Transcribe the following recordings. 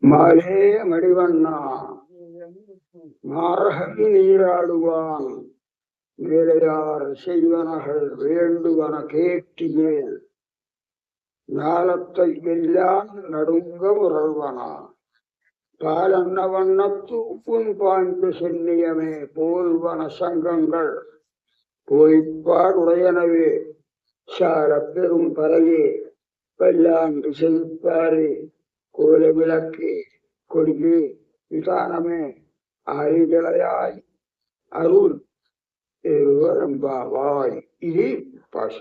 மாலே மடிவண்ணா மார்கழி நீராடுவான் வேலையார் செய்வனகள் வேண்டுவன கேட்டியேன் ஞாலத்தை எல்லாம் நடுங்க முரல்வனா பாலன்ன வண்ணத்து உப்புன் பாய்ந்து சென்னியமே போல்வன சங்கங்கள் போய்ப்பாடுடையனவே சால பெரும் பறையே பல்லாண்டு செழிப்பாரே கோல விளக்கே கொடியே விதானமே ஆய்களையாய் அருள் ఏరువరంబావాయ్. ఇది భాష.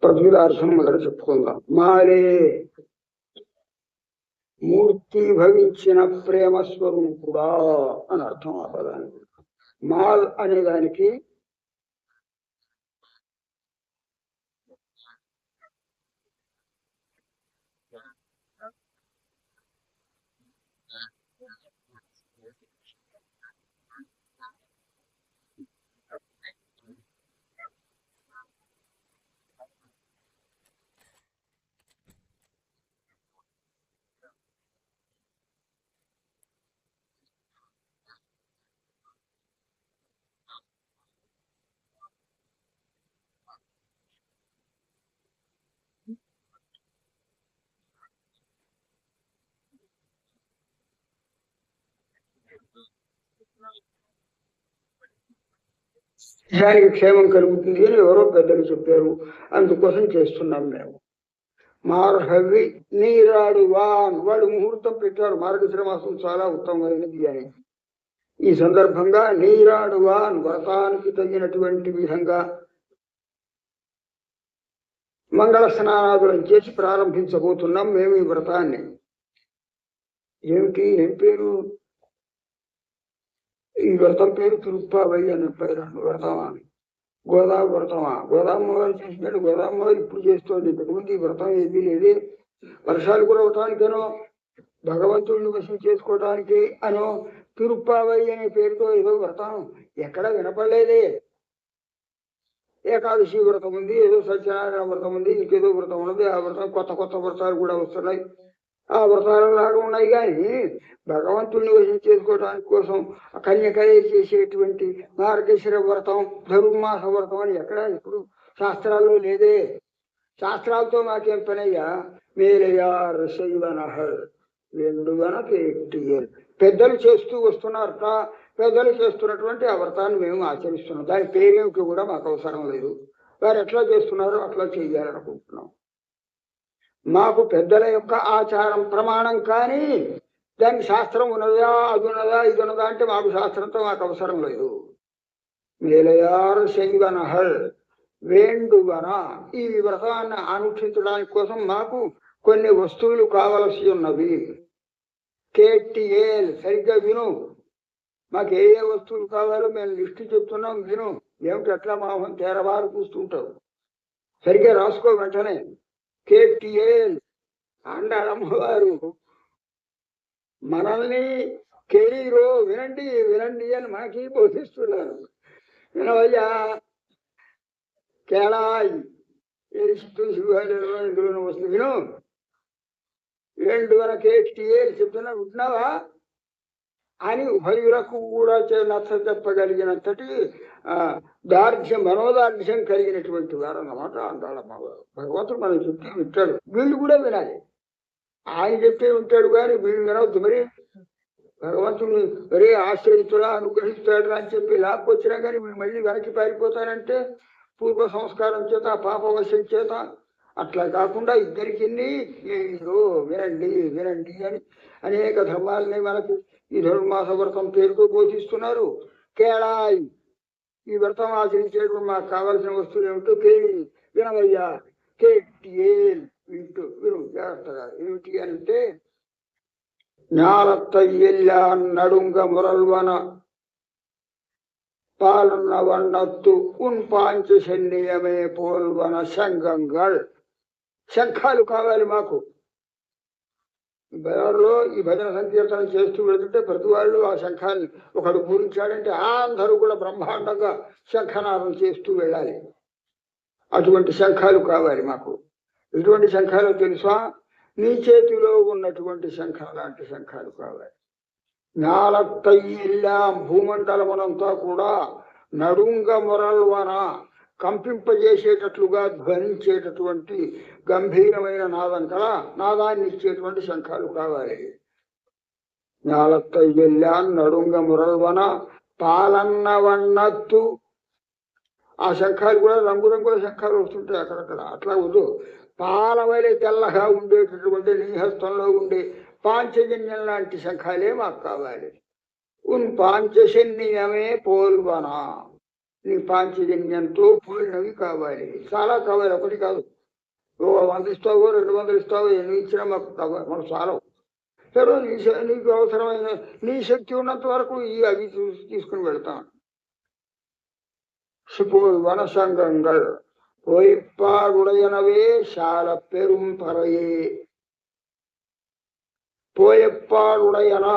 ప్రతిదార్థం మొదట చెప్పుకుందాం. మాలే మూర్తి భవించిన ప్రేమ స్వరూపుడా అని అర్థం ఆ పదానికి. మాల్ అనే దానికి దానికి క్షేమం కలుగుతుంది అని ఎవరో పెద్దలు చెప్పారు, అందుకోసం చేస్తున్నాం మేము. మార్హవి నీరాడువాన్, వాళ్ళు ముహూర్తం పెట్టారు. మార్గశిర మాసం చాలా ఉత్తమమైనది అని. ఈ సందర్భంగా నీరాడువాన్, వ్రతానికి తగినటువంటి విధంగా మంగళ స్నానాదులను చేసి ప్రారంభించబోతున్నాం మేము ఈ వ్రతాన్ని. ఏమిటి ఏం పేరు? ఈ వ్రతం పేరు తిరుప్పావై అని పేరు. వ్రతమా గోదావరి వ్రతమా? గోదామ్మగారు చేసినట్టు గోదామ్మగారు ఇప్పుడు చేస్తోంది. ఇంతకుముందు ఈ వ్రతం ఏదీ లేదే. వర్షాలు కురవటానికనో భగవంతుడిని వశం చేసుకోవడానికి అనో తిరుప్పావై అనే పేరుతో ఏదో వ్రతం ఎక్కడ వినపడలేదే. ఏకాదశి వ్రతం ఉంది, ఏదో సత్యనారాయణ వ్రతం ఉంది, ఇంకేదో వ్రతం ఉన్నది. ఆ వ్రతం కొత్త కొత్త వ్రతాలు కూడా వస్తున్నాయి. ఆ వ్రతాలు లాగా ఉన్నాయి. కానీ భగవంతుడిని వశం చేసుకోవడానికి కోసం కన్యకలే చేసేటువంటి మార్గశిర వ్రతం, ధనుర్మాస వ్రతం అని ఎక్కడ ఇప్పుడు శాస్త్రాల్లో లేదే. శాస్త్రాలతో మాకేం పనయ్యా? మేలయార్ శైవనహల్ వెండుగన కేటియల్. పెద్దలు చేస్తూ వస్తున్నారట. పెద్దలు చేస్తున్నటువంటి ఆ వ్రతాన్ని మేము ఆచరిస్తున్నాం. దాని పేరేమిటి కూడా మాకు అవసరం లేదు. వారు ఎట్లా చేస్తున్నారో అట్లా చేయాలనుకుంటున్నాం. మాకు పెద్దల యొక్క ఆచారం ప్రమాణం, కానీ దానికి శాస్త్రం ఉన్నదా, అది ఉన్నదా, ఇది ఉన్నదా అంటే మాకు శాస్త్రంతో మాకు అవసరం లేదు. మేలయార్ శైవనహల్ వేండువన, ఈ వ్రతాన్ని అనుష్ఠించడానికి కోసం మాకు కొన్ని వస్తువులు కావలసి ఉన్నవి. కేటిఏల్, సరిగ్గా విను. మాకు ఏ ఏ వస్తువులు కావాలో మేము లిస్టు చెప్తున్నాం, విను. ఏమిటి అట్లా మామూలు తేరవారు చూస్తుంటావు? సరిగ్గా రాసుకో వెంటనే. కేటిఏల్, అండాలమ్మవారు మనల్ని కెరీరో వినండి వినండి అని మనకి బోధిస్తున్నారు. వినవయ్యా కేళాయి ఏరిస్తూ ఇందులో వస్తుంది, విను. వేండువన కేటిఏల్ చెప్తున్నా, వింటున్నావా అని ఉభయులకు కూడా నచ్చ చెప్పగలిగినంతటి మనోదార్ఢ్యం కలిగినటువంటి వారు అన్నమాట అందాలమ్మవారు. భగవంతుడు మనం చెప్తే వింటాడు, వీళ్ళు కూడా వినాలి. ఆయన చెప్తే ఉంటాడు కానీ వీళ్ళు వినవద్దు. మరి భగవంతుడిని మరే ఆశ్రయించుడా అనుగ్రహిస్తాడు అని చెప్పి లాక్కొచ్చినా కానీ వీళ్ళు మళ్ళీ వెనక్కి పారిపోతారంటే పూర్వ సంస్కారం చేత, పాపవశం చేత. అట్లా కాకుండా ఇద్దరికి వినండి వినండి అని అనేక ధర్మాలని మనకి ఈ ధనుర్మాస వ్రతం పేరుతో బోధిస్తున్నారు. కేళాయి, ఈ వ్రతం ఆచరించేటువంటి మాకు కావలసిన వస్తువులు ఏమిటో వినవయ్యా. కేటిఏల్, వింటూ విను జాగ్రత్తగా. ఏమిటి అంటే ஞாலத்தையெல்லா நடுங்க முரல்வன పాలన వన్నత్తు ఉన్ పాంచ సన్నియమే పోల్వన శంఖంగల్. శంఖాలు కావాలి మాకు. బజార్లో ఈ భజన సంకీర్తనం చేస్తూ వెళుతుంటే ప్రతి వాళ్ళు ఆ శంఖాన్ని ఒకడు పూరించాడంటే అందరూ కూడా బ్రహ్మాండంగా శంఖనాదం చేస్తూ వెళ్ళాలి. అటువంటి శంఖాలు కావాలి మాకు. ఎటువంటి శంఖాలు తెలుసా? నీ చేతిలో ఉన్నటువంటి శంఖం లాంటి శంఖాలు కావాలి. ஞாலத்தை எல்லாம் భూమండలమునంతా కూడా నడుంగ మొరల్వన కంపింపజేసేటట్లుగా ధ్వనించేటటువంటి గంభీరమైన నాదం కదా, నాదాన్ని ఇచ్చేటువంటి శంఖాలు కావాలి. ஞாலத்தை எல்லாம் నడుంగ మొరల్వన పాలన్న వన్నత్తు. ఆ శంఖాలు కూడా రంగురంగుల శంఖాలు వస్తుంటాయి అక్కడక్కడ. అట్లా వద్దు, పాలవలే తెల్లగా ఉండేటటువంటి నీ హస్తంలో ఉండే పాంచజన్యం లాంటి శంఖాలే మాకు కావాలి. ఉన్ పాంచజన్యమే పోల్వనా, నీ పాంచజన్యంతో పోలినవి కావాలి. చాలా కావాలి, ఒకటి కాదు. 100 ఇస్తావో 200 ఇస్తావో, ఎన్ని ఇచ్చినా మాకు కావాలి, మనకు చాలా. సరే, నీకు అవసరమైన నీ శక్తి ఉన్నంత వరకు అవి తీసుకుని వెళ్తాను. పోల్వన సంఘంగా పోయిప్పాడుడయనవే శాల పెరుం పరయే. పోయప్పాడుడయన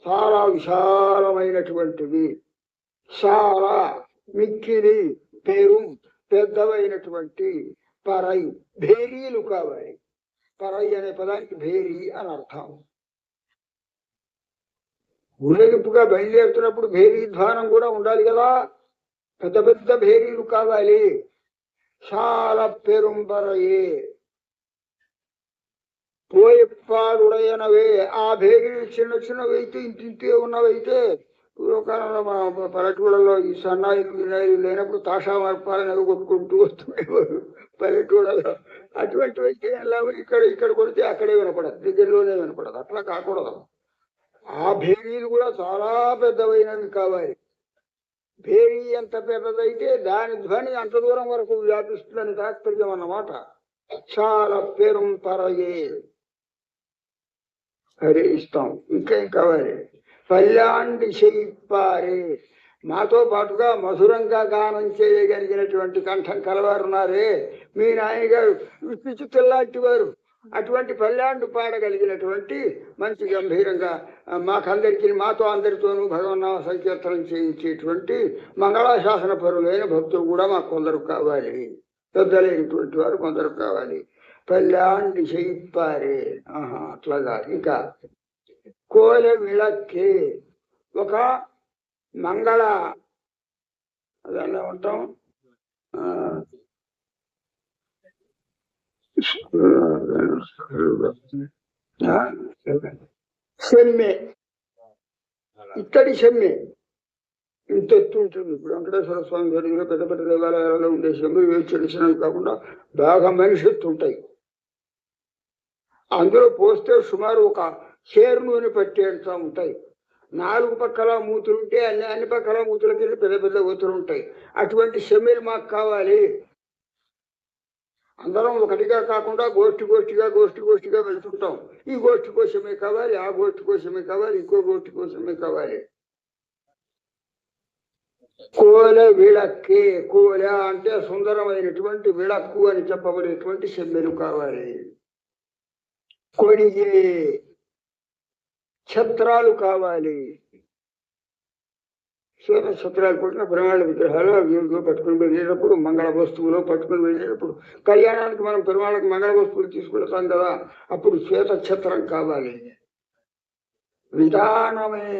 చాలా విశాలమైనటువంటివి, చాలా మిక్కిలి, పేరు పెద్దవైనటువంటి, పరై భేరీలు కావాలి. పరై అనే పదానికి భేరీ అని అర్థం. ఊరేగింపుగా బయలుదేరుతున్నప్పుడు భేరీ ధ్వానం కూడా ఉండాలి కదా, పెద్ద పెద్ద భేరీలు కావాలి. చాలా పెరుంపరయే పోయిప్పాడుడయనవే. ఆ భేరీలు చిన్న చిన్నవైతే, ఇంటింటే ఉన్నవైతే, పూర్వకాలంలో మన పల్లెటూళ్ళలో ఈ సన్నాయిలు వినాయిలు లేనప్పుడు తాషా మార్పాలని కొట్టుకుంటూ వస్తుండేవారు పల్లెటూళ్ళలో. అటువంటివి అయితే ఎలా ఇక్కడ కొడితే అక్కడే వినపడదు, దగ్గరలోనే వినపడదు. అట్లా కాకూడదు. ఆ భేరీలు కూడా చాలా పెద్దవైనవి కావాలి. భేరీ ఎంత పెద్దదైతే దాని ధ్వని అంత దూరం వరకు వ్యాపిస్తుందని తాత్పర్యం అన్నమాట. చాలా పెరుం పరయే. అరే ఇస్తాం, ఇంకేం కావాలి? పల్లాండి చేయిప్పారే. మాతో పాటుగా మధురంగా గానం చేయగలిగినటువంటి కంఠం కలవారున్నారే మీ నాయనగారు, విచిత్రలాంటి వారు. అటువంటి పల్లాండు పాడగలిగినటువంటి మంచి గంభీరంగా మాకందరికీ, మాతో అందరితోనూ భగవన్నామ సంకీర్తనం చేయించేటువంటి మంగళాశాసన పరులైన భక్తులు కూడా మాకు కొందరు కావాలి. పెద్దలైనటువంటి వారు కొందరు కావాలి. పల్లాండి చేయిప్పారే. అట్లాగా. ఇంకా కోల విళక్కే, ఒక మంగళ, అదన్నా ఉంటాం, సెమ్మె, ఇత్తడి సెమ్మె ఇంత ఎత్తు ఉంటుంది. ఇప్పుడు వెంకటేశ్వర స్వామి గదిలో పెద్ద పెద్ద దేవాలయాలలో ఉండే సెమ్మెలు వేచి చెడిసినవి కాకుండా బాగా మనిషి ఎత్తు ఉంటాయి. అందులో పోస్తే సుమారు ఒక షేరు నూనె పట్టేంత ఉంటాయి. 4 పక్కల మూతులుంటే అన్ని పక్కల మూతులకి పెద్ద పెద్ద ఒత్తులు ఉంటాయి. అటువంటి సెమ్మెలు మాకు కావాలి. అందరం ఒకటిగా కాకుండా గోష్ఠిగా వెళ్తుంటాం. ఈ గోష్ఠి కోసమే కావాలి, ఆ గోష్ఠి కోసమే కావాలి, ఇంకో గోష్ఠి కోసమే కావాలి. కోల విళక్కే. కోల అంటే సుందరమైనటువంటి విళక్కు అని చెప్పబడేటువంటి సెమ్మెలు కావాలి. కొడిగే, ఛత్రాలు కావాలి. శ్వేత ఛత్రాలు కొట్టిన పెరుమాళ్ళ విగ్రహాలు అవి పట్టుకుని వెళ్ళేటప్పుడు, మంగళ వస్తువులు పట్టుకుని వెళ్ళేటప్పుడు, కళ్యాణానికి మనం పెరుమాళ్ళకి మంగళ వస్తువులు తీసుకెళ్తాం కదా, అప్పుడు శ్వేత ఛత్రం కావాలి. విధానమే.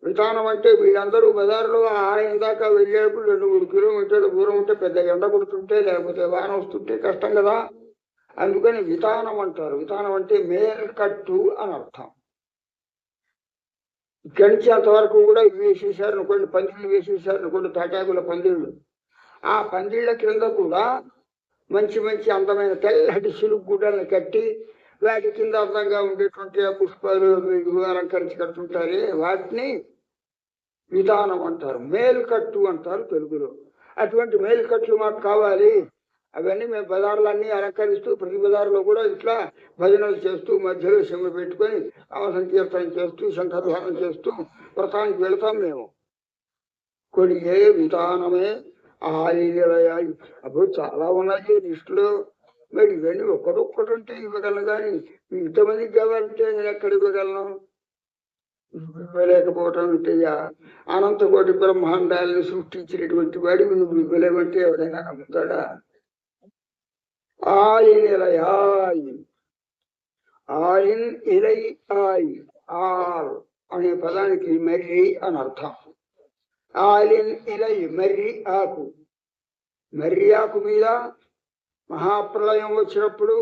విధానం అంటే వీళ్ళందరూ బజార్లో ఆలయం దాకా వెళ్ళేటప్పుడు 2-3 కిలోమీటర్ల దూరం ఉంటే పెద్ద ఎండ కొడుతుంటే, లేకపోతే వాన వస్తుంటే కష్టం కదా. అందుకని విధానం అంటారు. విధానం అంటే మేల్కట్టు అని అర్థం. ఇక్కడి నుంచి అంతవరకు కూడా వేసేసారు అనుకోండి, పందిళ్ళు వేసేసారు అనుకోండి, తాటాకుల పందిళ్ళు. ఆ పందిళ్ళ కింద కూడా మంచి మంచి అందమైన తెల్లటి సిలుగు గుడ్డల్ని కట్టి, వాటి కింద అందంగా ఉండేటువంటి పుష్పాలు అలంకరించి కడుతుంటారే, వాటిని విధానం అంటారు. మేలుకట్టు అంటారు తెలుగులో. అటువంటి మేలుకట్లు మాకు కావాలి. అవన్నీ మేము బజార్లన్నీ అలంకరిస్తూ, ప్రతి బజార్లో కూడా ఇట్లా భజనలు చేస్తూ, మధ్యలో సెమ్మె పెట్టుకొని సంకీర్తనం చేస్తూ, శంఖధ్వానం చేస్తూ వ్రతానికి వెళతాం మేము. కొడిగే విధానమే ఆలీలయాలు. అప్పుడు చాలా ఉన్నాయి లిస్టులో. మరి ఇవన్నీ ఒక్కడొక్కటి ఉంటే ఇవ్వగలను, కానీ ఇంతమందికి కావాలంటే నేను ఎక్కడ ఇవ్వగలను? ఇవ్వలేకపోవటం ఇంతయ్యా. అనంతకోటి బ్రహ్మాండాలను సృష్టించినటువంటి వాడి నువ్వు ఇవ్వలేమంటే ఎవడైనా నమ్ముతాడా? ఆలినిలయాయి. ఆయిన్ ఇలై ఆయ్ ఆల్ అనే పదానికి మర్రి అని అర్థం. ఆలిన్ ఇలై మర్రి ఆకు. మర్రి ఆకు మీద మహాప్రళయం వచ్చినప్పుడు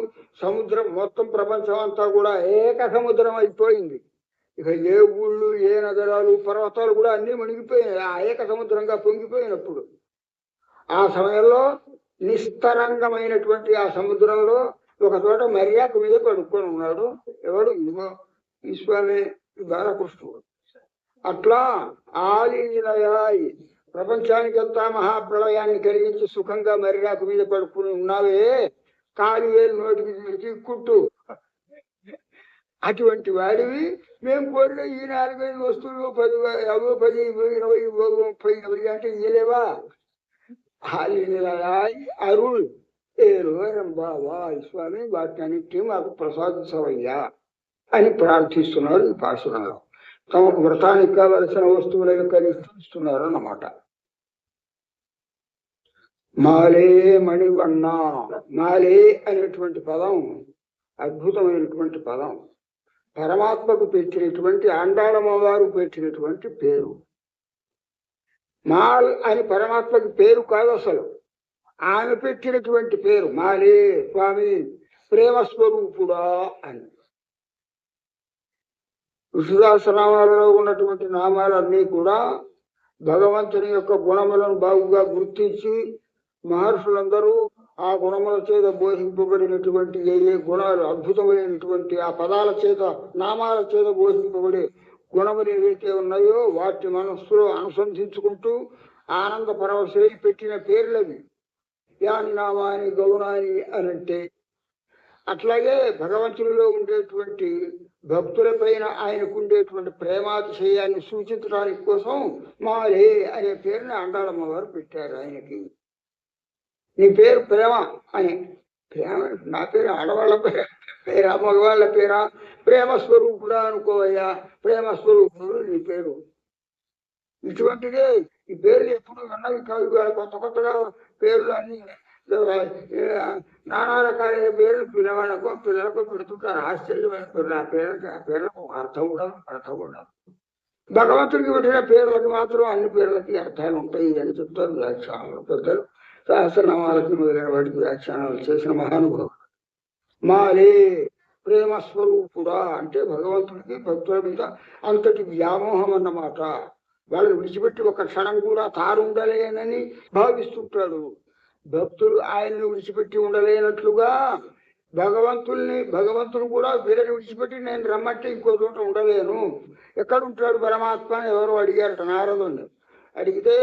సముద్రం మొత్తం ప్రపంచం అంతా కూడా ఏక సముద్రం అయిపోయింది. ఇక ఏ ఊళ్ళు ఏ నగరాలు పర్వతాలు కూడా అన్నీ మునిగిపోయినాయి ఆ ఏక సముద్రంగా పొంగిపోయినప్పుడు. ఆ సమయంలో నిస్తరంగమైనటువంటి ఆ సముద్రంలో ఒక చోట మర్యాద మీద పడుకొని ఉన్నాడు. ఎవడు? ఇదిగో ఈ స్వామి బాలకృష్ణుడు. అట్లా ఆలినయాయి ప్రపంచానికంతా మహాప్రళయాన్ని కలిగించి సుఖంగా మర్యాద మీద పడుకుని ఉన్నావే, కాలు వేలు నోటికి కుట్టు. అటువంటి వాడివి మేము కోరిన ఈ 4-5 వస్తువులు 10 10 20 30 40 అంటే ఇయ్యలేవా? అరుణ్ బాబా స్వామి వాటిని మాకు ప్రసాదించవయ్యా అని ప్రార్థిస్తున్నారు ఈ పాశురంలో. తమకు వ్రతానికి కావలసిన వస్తువులను కలిగిస్తున్నారు అన్నమాట. మాలే మణివన్న. మాలే అనేటువంటి పదం అద్భుతమైనటువంటి పదం. పరమాత్మకు పెట్టినటువంటి ఆండాళమ్మవారు పెట్టినటువంటి పేరు. మాల్ అని పరమాత్మకి పేరు కాదు అసలు, ఆమె పెట్టినటువంటి పేరు మాలే. స్వామి ప్రేమస్వరూపుడా అని. విష్ణుదాసనామాలలో ఉన్నటువంటి నామాలన్నీ కూడా భగవంతుని యొక్క గుణములను బాగుగా గుర్తించి మహర్షులందరూ ఆ గుణముల చేత బోధింపబడినటువంటి ఏ ఏ గుణాలు అద్భుతమైనటువంటి ఆ పదాల చేత నామాల చేత బోధింపబడే గుణములు ఏవైతే ఉన్నాయో వాటి మనస్సులో అనుసంధించుకుంటూ ఆనంద పరవశై పెట్టిన పేర్లవి. యాని నామాని గౌనాని అనంటే అట్లాగే భగవంతునిలో ఉండేటువంటి భక్తుల పైన ఆయనకు ఉండేటువంటి ప్రేమాతిశయాన్ని సూచించడానికి కోసం మాలే అనే పేరుని ఆండాళమ్మ వారు పెట్టారు ఆయనకి. నీ పేరు ప్రేమ అని. ప్రేమ నా పేరు ఆడవాళ్ళ పేరా మగవాళ్ళ పేరా? ప్రేమస్వరూపుడా అనుకోవయ్యా. ప్రేమస్వరూపుడు నీ పేరు. ఇటువంటిదే ఈ పేర్లు ఎప్పుడు ఉన్నవి కాదు. కొత్త కొత్తగా పేర్లు అన్ని నానా రకాలైన పేర్లు పిల్లలకు పెడుతుంటారు. ఆశ్చర్యమైన పేర్లు. ఆ పేర్లకు అర్థం ఉండదు. భగవంతుడికి పెట్టిన పేర్లకు మాత్రం అన్ని పేర్లకి అర్థాలు ఉంటాయి అని చెప్తారు వ్యాఖ్యానాలు పెద్దలు. సహస్రనామాలకి మొదలైన వాటికి వ్యాఖ్యానాలు చేసిన మహానుభావులు. మాలే ప్రేమస్వరూపుడా అంటే భగవంతుడికి భక్తుల మీద అంతటి వ్యామోహం అన్నమాట. వాళ్ళని విడిచిపెట్టి ఒక క్షణం కూడా తాను ఉండలేనని భావిస్తుంటాడు. భక్తులు ఆయన్ని విడిచిపెట్టి ఉండలేనట్లుగా భగవంతుడు కూడా వీళ్ళని విడిచిపెట్టి నేను రమ్మంటే ఇంకో చోట ఉండలేను. ఎక్కడుంటాడు పరమాత్మ అని ఎవరో అడిగారట నారదుని. అడిగితే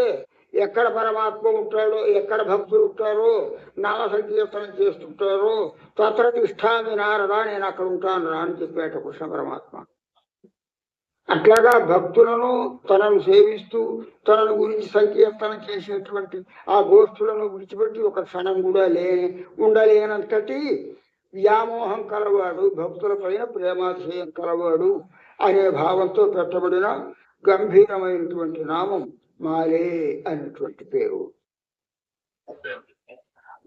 ఎక్కడ పరమాత్మ ఉంటాడో, ఎక్కడ భక్తులు ఉంటారో, నామ సంకీర్తనం చేస్తుంటారో తత్ర తిష్టామి నారదా, నేను అక్కడ ఉంటాను రా అని చెప్పేట కృష్ణ పరమాత్మ. అట్లాగా భక్తులను తనను సేవిస్తూ తనను గురించి సంకీర్తనం చేసేటువంటి ఆ గోష్ఠులను విడిచిపెట్టి ఒక క్షణం కూడా ఉండలేనంతటి వ్యామోహం కలవాడు, భక్తుల పైన ప్రేమాతిశయం కలవాడు అనే భావంతో పెట్టబడిన గంభీరమైనటువంటి నామం మాలే అనేటువంటి పేరు.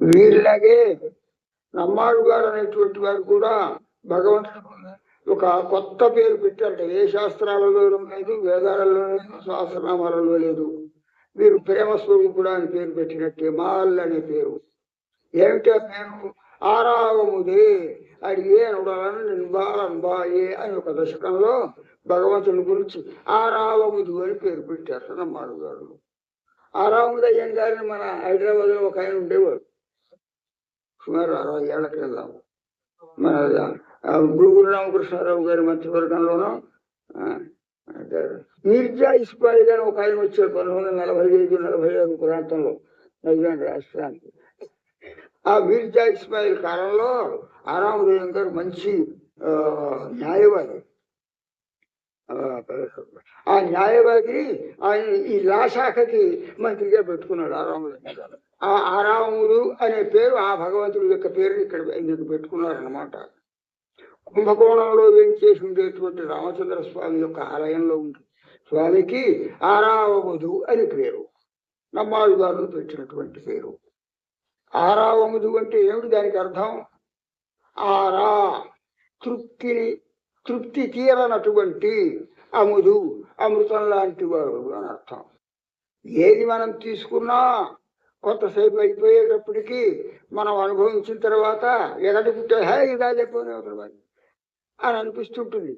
వీళ్ళగే నమ్మాడు గారు అనేటువంటి వారు కూడా భగవంతుడు ఒక కొత్త పేరు పెట్టారట. ఏ శాస్త్రాలలో లేదు, వేదాలలో లేదు, శాస్త్రనామాలలో లేదు. వీరు ప్రేమస్వరూపుడు అని పేరు పెట్టినట్టే మాల్ అనే పేరు. ఏమిటా పేరు? ఆరావముదే అడిగే నుడలను నింబాలంబాయే అని ఒక దశకంలో భగవంతుని గురించి ఆరావముదు అని పేరు పెట్టారు నమ్మాడు గారు. ఆరావముది అయ్యాను గారిని మన హైదరాబాద్ లో ఒక ఆయన ఉండేవాడు సుమారు 60 ఏళ్ల క్రింద. మన గురుగురు రామకృష్ణారావు గారి మంత్రివర్గంలోనూ మీర్జా ఇస్మాయిల్ గారు ఒక ఆయన వచ్చాడు 1945-46 ప్రాంతంలో నైజాం రాష్ట్రానికి. ఆ మీర్జా ఇస్మాయిల్ కాలంలో ఆరాముదయం గారు మంచి న్యాయవాది. ఆ న్యాయవాది ఆయన ఈ లా శాఖకి మంత్రిగా పెట్టుకున్నాడు ఆరాముదయం గారు. ఆ ఆరాముడు అనే పేరు ఆ భగవంతుడి యొక్క పేరుని ఇక్కడ ఈయనకు పెట్టుకున్నారన్నమాట. కుంభకోణంలో వేయించేసి ఉండేటువంటి రామచంద్ర స్వామి యొక్క ఆలయంలో ఉంది స్వామికి ఆరావముదు అని పేరు. నమ్మాడు గారు పెట్టినటువంటి పేరు. ఆరావముదు అంటే ఏమిటి? దానికి అర్థం ఆరా తృప్తి తీరనటువంటి అముదు, అమృతం లాంటి వాడు అని అర్థం. ఏది మనం తీసుకున్నా కొంతసేపు అయిపోయేటప్పటికీ మనం అనుభవించిన తర్వాత ఎగటి పుట్టే ఇదా చెప్పని అని అనిపిస్తుంటుంది.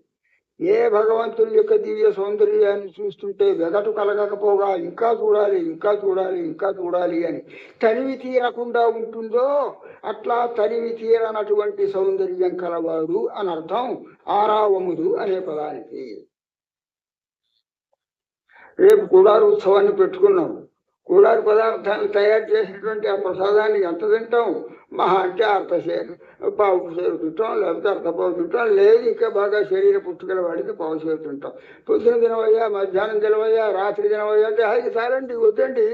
ఏ భగవంతుని యొక్క దివ్య సౌందర్యాన్ని చూస్తుంటే వెగటు కలగకపోగా ఇంకా చూడాలి, ఇంకా చూడాలి, ఇంకా చూడాలి అని తనివి తీరకుండా ఉంటుందో అట్లా తనివి తీరనటువంటి సౌందర్యం కలవాడు అని అర్థం ఆరావముదు అనే పదానికి. రేపు కూడారు ఉత్సవాన్ని పెట్టుకున్నాం. కూడారు పదార్థాన్ని తయారు చేసినటువంటి ఆ ప్రసాదాన్ని ఎంత తింటాం? మహా అంటే పావు సేరు తింటాం, లేకపోతే అర్ధపావు తింటాం, లేదు ఇంకా బాగా శరీర పుట్టుకల వాడికి పావు సేరు తింటాం. పొద్దున తినవయ్యా, మధ్యాహ్నం తినవయ్యా, రాత్రి తినవయ్యా అంటే అది చాలండి, వద్దండి,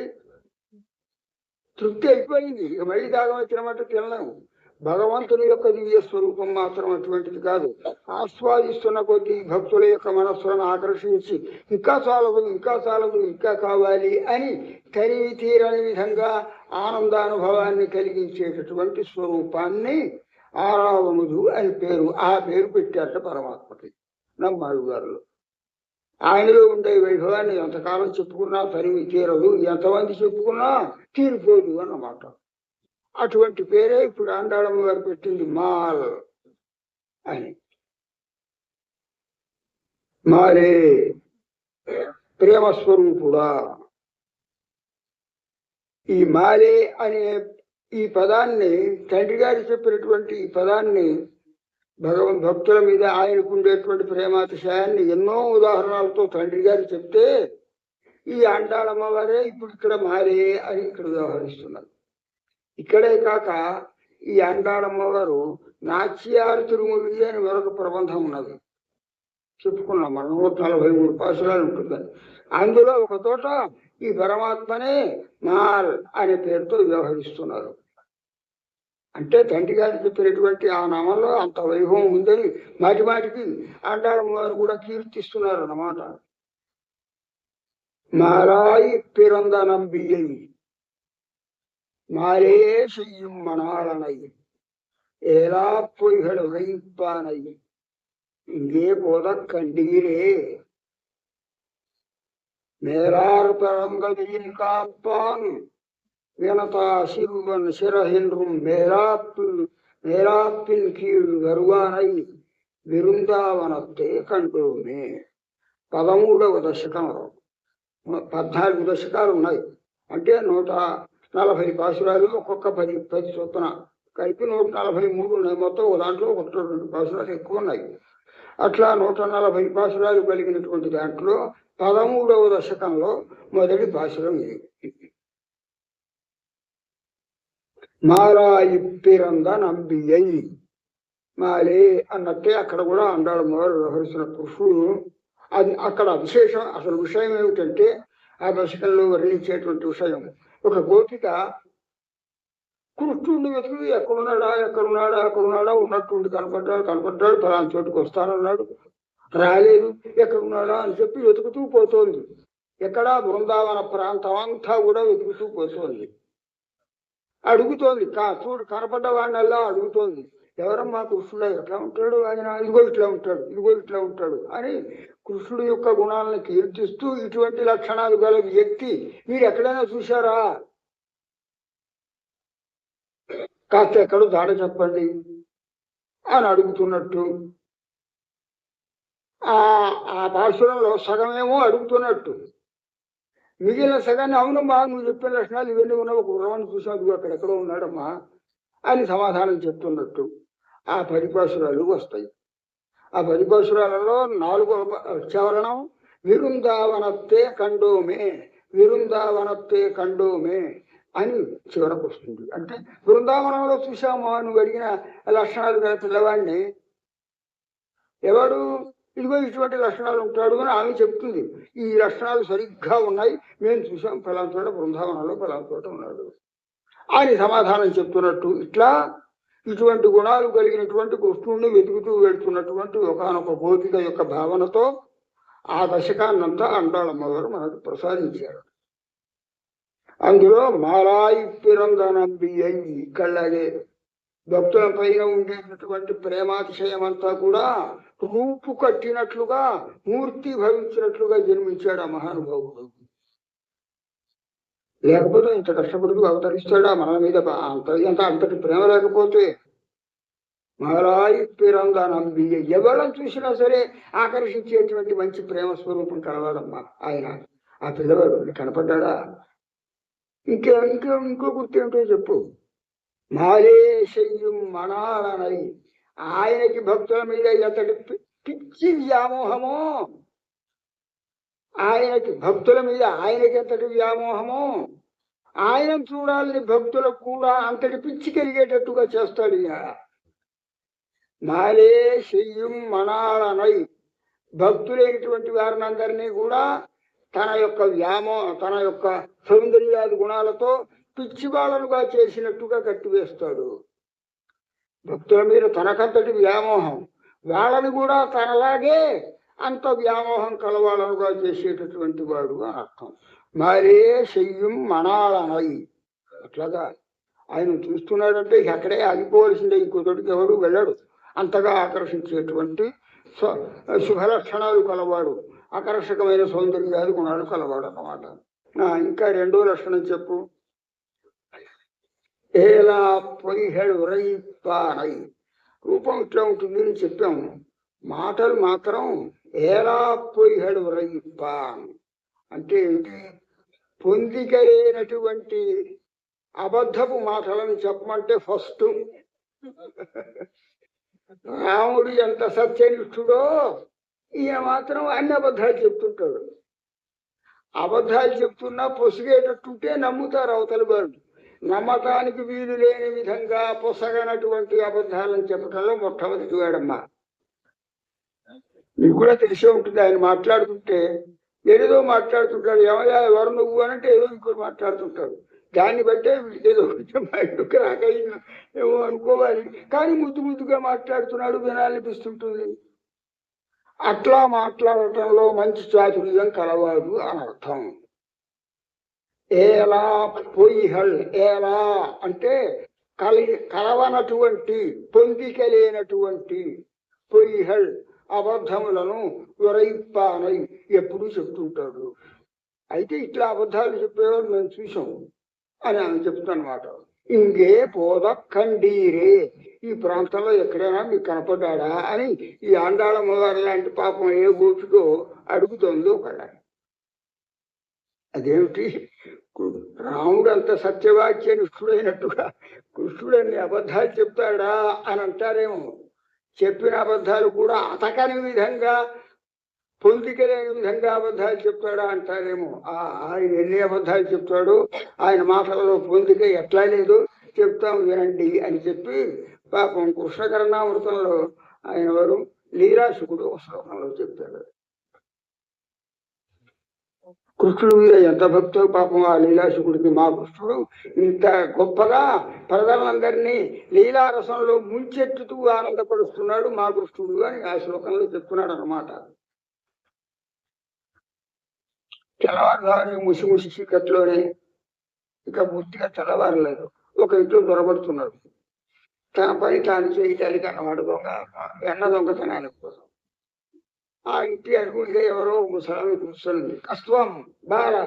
తృప్తి అయిపోయింది, మళ్ళీ దాగం వచ్చినమాట తినలేము. భగవంతుని యొక్క దివ్య స్వరూపం మాత్రం అటువంటిది కాదు. ఆస్వాదిస్తున్న కొద్దీ భక్తుల యొక్క మనస్సులను ఆకర్షించి ఇంకా చాలదు, ఇంకా చాలదు, ఇంకా కావాలి అని తరివి తీరని విధంగా ఆనందానుభవాన్ని కలిగించేటటువంటి స్వరూపాన్ని ఆరావముదు అని పేరు. ఆ పేరు పెట్టారట పరమాత్మకి నమ్మాడు గారు. ఆయనలో ఉండే వైభవాన్ని ఎంతకాలం చెప్పుకున్నా తరివి తీరదు, ఎంతమంది చెప్పుకున్నా తీరిపోదు అన్నమాట. అటువంటి పేరే ఇప్పుడు ఆండాళమ్మ గారు పెట్టింది మాల్ అని. మాలే ప్రేమస్వరూపుడా. ఈ మాలే అనే ఈ పదాన్ని, తండ్రి గారు చెప్పినటువంటి ఈ పదాన్ని భక్తుల మీద ఆయనకు ఉండేటువంటి ప్రేమాతిశయాన్ని ఎన్నో ఉదాహరణలతో తండ్రి గారు చెప్తే ఈ ఆండాళమ్మ వారే ఇప్పుడు ఇక్కడ మాలే అని ఇక్కడ వ్యవహరిస్తున్నారు. ఇక్కడే కాక ఈ ఆండాళమ్మ గారు నాచ్యారు తిరుమలి అని మరొక ప్రబంధం ఉన్నది, చెప్పుకున్నాం మనం. 143 పాసురాలు ఉంటుందని. అందులో ఒక తోట ఈ పరమాత్మనే మాల్ అనే పేరుతో వ్యవహరిస్తున్నారు. అంటే తండ్రి గారు చెప్పినటువంటి ఆ నామంలో అంత వైభవం ఉందని మాటి మాటికి ఆండాళమ్మ గారు కూడా కీర్తిస్తున్నారు అన్నమాట. మారాయి పిరంద నంబియ్యి மாலே செய்யும் மணாளனை ஏலா பொய்கள் வைப்பானை இங்கே போத கண்டீரே மேலார் பழங்கதையின் காப்பான் வினதா சிறுவன் சிறகின்றும் மேலாப்பின் கீழ் வருவானை విరుందావనత్తే కంటోమే. 13వ దశకంలో 14 దశకాలు ఉన్నాయి. అంటే 140 పాసురాలు, ఒక్కొక్క 10 చొప్పున కలిపి 143 ఉన్నాయి. మొత్తం దాంట్లో 1-2 పాసురాలు ఎక్కువ ఉన్నాయి. అట్లా 140 పాసురాలు కలిగినటువంటి దాంట్లో 13వ దశకంలో మొదటి పాసురం ఇది. మారాయి పిరంద నంబియ్యి. మాలే అన్నట్టే అక్కడ కూడా ఆండాళమ్మ వారు వ్యవహరిస్తున్న కృష్ణుడు. అది అక్కడ విశేషం. అసలు విషయం ఏమిటంటే ఆ దశకంలో వర్ణించేటువంటి విషయం, ఒక గోపిక కృష్ణుడిని వెతుకు ఎక్కడున్నాడా ఉన్నట్టుండి కనపడ్డాడు ఫలానా చోటుకు వస్తానన్నాడు, రాలేదు, ఎక్కడున్నాడా అని చెప్పి వెతుకుతూ పోతోంది. ఎక్కడా బృందావన ప్రాంతం అంతా కూడా వెతుకుతూ పోతోంది. అడుగుతోంది, చూడు కనపడ్డ వాడినల్లా అడుగుతోంది, ఎవరమ్మా కృష్ణుడు, ఎట్లా ఉంటాడు ఆయన, ఇదిగో ఇట్లా ఉంటాడు అని కృష్ణుడు యొక్క గుణాలను కీర్తిస్తూ ఇటువంటి లక్షణాలు గల వ్యక్తి మీరు ఎక్కడైనా చూశారా, కాస్త ఎక్కడో దాడ చెప్పండి అని అడుగుతున్నట్టు. ఆ పార్శ్వంలో సగమేమో అడుగుతున్నట్టు, మిగిలిన సగాన్ని అవునమ్మా నువ్వు చెప్పిన లక్షణాలు ఇవన్నీ ఉన్నావు, ఒక గుర్రవాన్ని చూసావు అక్కడెక్కడో ఉన్నాడమ్మా అని సమాధానం చెప్తున్నట్టు ఆ 10 పాసురాలు వస్తాయి. ఆ 10 పాసురాలలో 4వ చవరణం విరుందావనత్తే కండోమే అని చివరకు వస్తుంది. అంటే బృందావనంలో చూసామా నువ్వు అడిగిన లక్షణాలు గల పిల్లవాడిని, ఎవడు ఇదిగో ఇటువంటి లక్షణాలు ఉంటాడు అని ఆమె చెప్తుంది. ఈ లక్షణాలు సరిగ్గా ఉన్నాయి, మేము చూసాం, ఫలానా చోట బృందావనంలో ఫలానా చోట ఉన్నాడు అని సమాధానం చెప్తున్నట్టు. ఇట్లా ఇటువంటి గుణాలు కలిగినటువంటి కృష్ణుడిని వెతుకుతూ వెళ్తున్నటువంటి ఒకనొక గోపిక యొక్క భావనతో ఆ దశకాన్నంతా ఆండాళమ్మ గారు మనకు ప్రసాదించారు. అందులో మారాయి పిరంద నంబియ్యి, ఇక్కడలాగే భక్తుల పైన ఉండేటటువంటి ప్రేమాతిశయం అంతా కూడా రూపు కట్టినట్లుగా మూర్తి భవించినట్లుగా జన్మించాడు ఆ మహానుభావుడు. లేకపోతే ఇంత కష్టపడుతూ అవతరిస్తాడా మన మీద? అంతటి ప్రేమ లేకపోతే మహారాయి పిరంగా నంబి ఎవరిని చూసినా సరే ఆకర్షించేటువంటి మంచి ప్రేమ స్వరూపం కలవాడమ్మా ఆయన. ఆ పిల్లవాడు కనపడ్డా? ఇంకో గుర్తు ఏమిటో చెప్పు. మాలేశయ్యం మణాలనై, ఆయనకి భక్తుల మీద ఎంతటి పిచ్చి వ్యామోహమో, ఆయనకి భక్తుల మీద ఆయనకి ఎంతటి వ్యామోహమో, ఆయన చూడాలని భక్తులకు కూడా అంతటి పిచ్చి కలిగేటట్టుగా చేస్తాడు ఈయన. మాలేశయ్యం మణాలనై, భక్తులైనటువంటి వారిని అందరినీ కూడా తన యొక్క సౌందర్యాది గుణాలతో పిచ్చివాళ్ళనుగా చేసినట్టుగా కట్టివేస్తాడు. భక్తుల మీద తనకంతటి వ్యామోహం, వాళ్ళని కూడా తనలాగే అంత వ్యామోహం కలవాళ్ళనుగా చేసేటటువంటి వాడు అని అర్థం. మరే శయ్యం మణాలనై, అట్లాగా ఆయన చూస్తున్నాడంటే అక్కడే ఆగిపోవలసిందే, ఇంకొకటికి ఎవరు వెళ్ళడు. అంతగా ఆకర్షించేటువంటి శుభలక్షణాలు కలవాడు, ఆకర్షకమైన సౌందర్యాది గుణాలు కలవాడు అన్నమాట. ఇంకా రెండో లక్షణం చెప్పు. ఏలా పొయ్యడు ఉరైపానై, రూపం ఇట్లా ఉంటుంది అని చెప్పాము, మాటలు మాత్రం ఏలా పొయ్యడు ఉరైపాన్ అంటే ఏంటి? పొందికలేనటువంటి అబద్ధపు మాటలను చెప్పమంటే ఫస్ట్ రాముడు ఎంత సత్యనిష్ఠుడో ఈయన మాత్రం అన్ని అబద్ధాలు చెప్తుంటాడు. అబద్ధాలు చెప్తున్నా పొసిగేటట్టుంటే నమ్ముతారు అవతలి వారు. నమ్మకానికి వీలు లేని విధంగా పొసగనటువంటి అబద్ధాలను చెప్పడంలో మొట్టమొదటి వాడమ్మా. నీకు కూడా తెలిసే ఉంటుంది, ఆయన మాట్లాడుతుంటే ఏదో మాట్లాడుతుంటాడు. ఏమయ్యా ఎవరు నువ్వు అనంటే ఏదో ఇంకోటి మాట్లాడుతుంటాడు. దాన్ని బట్టే ఏదో కొంచెం బయటకు రాకైనా ఏమో అనుకోవాలి, కానీ ముద్దుగా మాట్లాడుతున్నాడు, వినాలనిపిస్తుంటుంది. అట్లా మాట్లాడటంలో మంచి చాతుర్యం కలవాడు అని అర్థం. ఏలా పొయ్యిహల్, ఏలా అంటే కలవనటువంటి పొందికలేనటువంటి పొయ్యిహల్ అబద్ధములను విరైపానై ఎప్పుడూ చెప్తుంటాడు. అయితే ఇట్లా అబద్ధాలు చెప్పేవారు మేము చూసాం అని ఆమె చెప్తున్నమాట. ఇంకే పోద కండీరే, ఈ ప్రాంతంలో ఎక్కడైనా మీకు కనపడ్డా అని ఈ ఆండాళమ్మ వారి లాంటి పాపం ఏ గోపికో అడుగుతుంది ఒకళ్ళ. అదేమిటి, రాముడు అంత సత్యవాక్య నిష్ఠుడైనట్టుగా కృష్ణుడన్ని అబద్ధాలు చెప్తాడా అని అంటారేమో. చెప్పిన అబద్ధాలు కూడా అతకని విధంగా, పొందికలేని విధంగా అబద్ధాలు చెప్తాడా అంటారేమో. ఆయన ఎన్ని అబద్ధాలు చెప్తాడు, ఆయన మాటలలో పొందిక ఎట్లా లేదు చెప్తాం వినండి అని చెప్పి పాపం కృష్ణకరణామృతంలో ఆయన వారు లీలాశుకుడు ఒక శ్లోకంలో చెప్పాడు. కృష్ణుడు మీద ఎంత భక్తో పాపం ఆ లీలాశుకుడికి. మా కృష్ణుడు ఇంత గొప్పగా ప్రజలందరినీ లీలారసంలో ముంచెత్తుతూ ఆనందపరుస్తున్నాడు మా కృష్ణుడు అని ఆ శ్లోకంలో చెప్తున్నాడు అన్నమాట. తెల్లవారుదాన్ని ముసి చీకట్లోనే, ఇక బుద్ధిగా తెల్లవారలేదు, ఒక ఇంట్లో దొరబడుతున్నాడు. తన పని తాను చేయటానికి అన్నమాట, వెన్న దొంగతనానికి కోసం. ఆ ఇంటి అడుగుడిగా ఎవరో ముసలామి కూర్చొని, కష్టం బాగా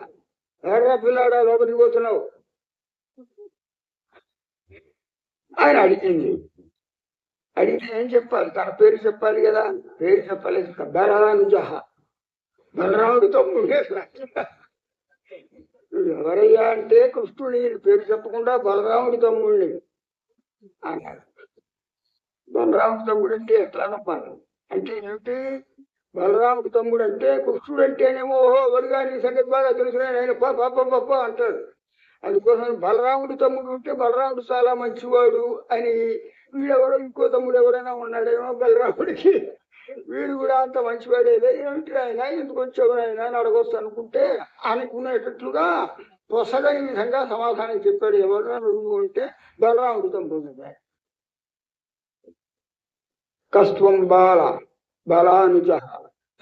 ఎర్ర పిల్లాడా లోపలికి పోతున్నావు ఆయన అడిగింది. అడిగితే ఏం చెప్పాలి? తన పేరు చెప్పాలి కదా, పేరు చెప్పలేదు. బలరాజహ, బలరాముడు తమ్ముడే. ఎవరయ్యా అంటే కృష్ణుడి పేరు చెప్పకుండా బలరాముడి తమ్ముడిని అన్నాడు. బలరాముడి తమ్ముడు అంటే ఎట్లా నమ్మాలి అంటే ఏమిటి? బలరాముడి తమ్ముడు అంటే కృష్ణుడు అంటేనేమో ఓహో వడిగా నీ సంగతి బాగా తెలుసు ఆయన పాప అంటాడు. అందుకోసం బలరాముడి తమ్ముడు ఉంటే బలరాముడు చాలా మంచివాడు అని, వీడెవడో ఇంకో తమ్ముడు ఎవరైనా ఉన్నాడేమో బలరాముడికి, వీడు కూడా అంత మంచివాడేదే, ఏమిటి ఆయన ఎందుకు వచ్చాడు ఆయన అని అడగొచ్చు అనుకుంటే అనుకునేటట్లుగా పొసగని విధంగా సమాధానం చెప్పాడు. ఎవరైనా నువ్వు ఉంటే బలరాముడి తమ్ముడు. కస్త్వం బాల బలానుజ,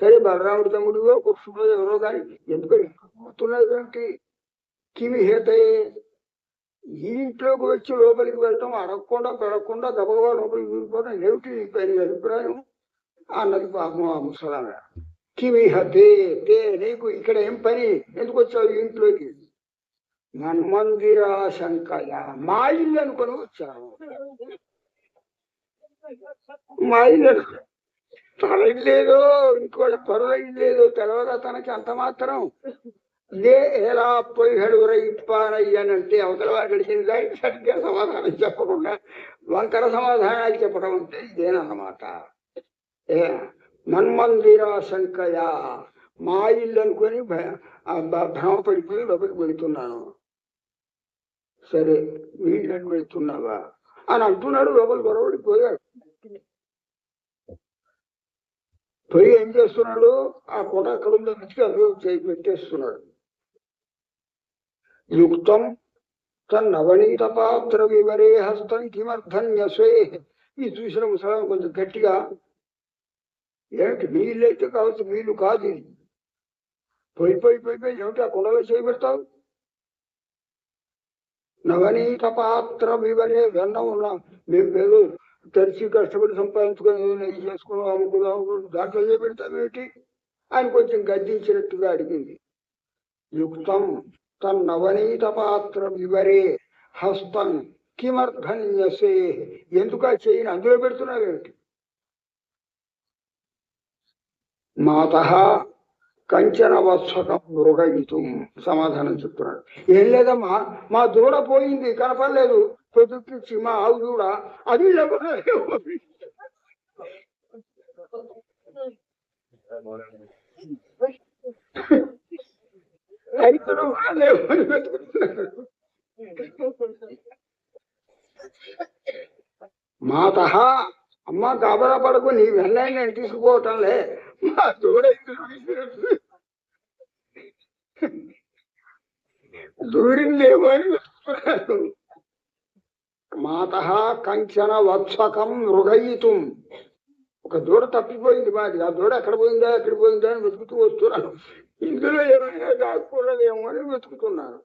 సరే బలరాముడి తమ్ముడుగో కృష్ణుడు ఎవరో కానీ ఎందుకని పోతున్నది? కివి హేతయే, ఈ ఇంట్లోకి వచ్చి లోపలికి వెళ్ళటం అడగకుండా పెరగకుండా గబగబా లోపలికి దూరిపోవడం ఏమిటి పైన అభిప్రాయం అన్నది పాపం ఆ ముసలామె. కిమిహ తే తే నీకు ఇక్కడ ఏం పని, ఎందుకు వచ్చావు ఈ ఇంట్లోకి? మన్మందిరా శంకయ, మా ఇల్లు అనుకొని వచ్చాను. మా ఇల్లు తన ఇల్లేదో ఇంకోటి త్వరలో ఇల్లేదో తెలవదా తనకి అంత మాత్రం. ఇదే ఎలా పొయ్యడుగుర ఇప్పానయ్యానంటే అవతల వాడికి సరిగ్గా సమాధానం చెప్పకుండా వంకర సమాధానాలు చెప్పడం అంటే ఇదేనన్నమాట. మన్మందిరా శంకయ, మా ఇల్లు అనుకొని భ్రమపడిపోయి లోపలికి వెళుతున్నాను. సరే వీళ్ళని వెళ్తున్నావా అని అంటున్నాడు. లోపలి గొడవడిపోయాడు. పోయి ఏం చేస్తున్నాడు, ఆ కొట అక్కడ ఉందో నుంచి అభివృద్ధి చేసి పెట్టేస్తున్నాడు. యుక్తం తన్నవనీత పాత్ర వివరే హస్తం కిమర్థన్యస్వే. ఈ చూసిన ముసలం కొంచెం గట్టిగా, ఏమిటి మీ ఇల్లు అయితే కావచ్చు, వీళ్ళు కాదు ఇది. పోయి ఏమిటి ఆ కుండలో చేయబెడతావు? నవనీత పాత్ర వివరే, వెన్న ఉన్నా మేము ఏదో తెరిచి కష్టపడి సంపాదించుకొని నెయ్యి చేసుకున్నాం అమ్ముకున్నాం, దాంట్లో చేయబెడతాం ఏమిటి అని కొంచెం గద్దించినట్టుగా అడిగింది. యుక్తం తన్నవనీత పాత్ర వివరే హస్తం కిమర్థన్యసే, ఎందుకు ఆ చేయని అందులో పెడుతున్నావేమిటి? మాత కంచన వత్సకం మృగయితం, సమాధానం చెప్తున్నాడు. ఏం లేదమ్మా, మా దూడ పోయింది కనపడలేదు, పొద్దుకిచ్చి మా ఆవు దూడ అది రైతులు మాత, అమ్మ గాబరా పడకు, నీ వెళ్ళాయి నేను తీసుకుపోవటంలే, మా దూడ దూరిందేమో అని వెతుకుతున్నాను. మాత కంచన వత్సకం మృగయితుం, ఒక దూడ తప్పిపోయింది మాది, ఆ దూడ ఎక్కడ పోయిందా అని వెతుకుతూ వస్తున్నాను. ఇందులో ఏమైనా దాక్కున్నదేమో అని వెతుకుతున్నాను.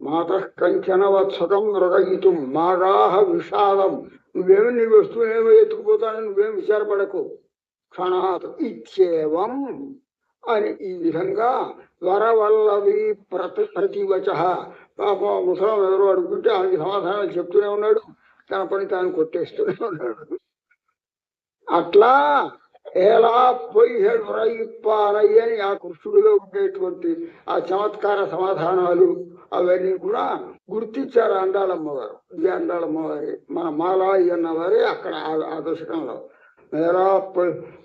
మాత కంచన వత్సకం మృగయితుం మాగాహ విషాదం, నువ్వేమి నీ వస్తువునేమో ఎత్తుకుపోతానని నువ్వేం విచారపడకు. క్షణాత్ ఇచ్చేవం అని ఈ విధంగా వరవల్లవి ప్రతివచ. పాప ముసలం ఎవరు అడుగుతుంటే ఆయనకి సమాధానాలు చెప్తూనే ఉన్నాడు, తన పని తాను కొట్టేస్తూనే ఉన్నాడు. అట్లా ఎలా పొయ్యని ఆ కృష్ణుడిలో ఉండేటువంటి ఆ చమత్కార సమాధానాలు అవన్నీ కూడా గుర్తించారు అండాళమ్మవారు. ఇది అండాళమ్మవారి మన మాలాయి అన్నవారే అక్కడ ఆ దశకంలో. మేరా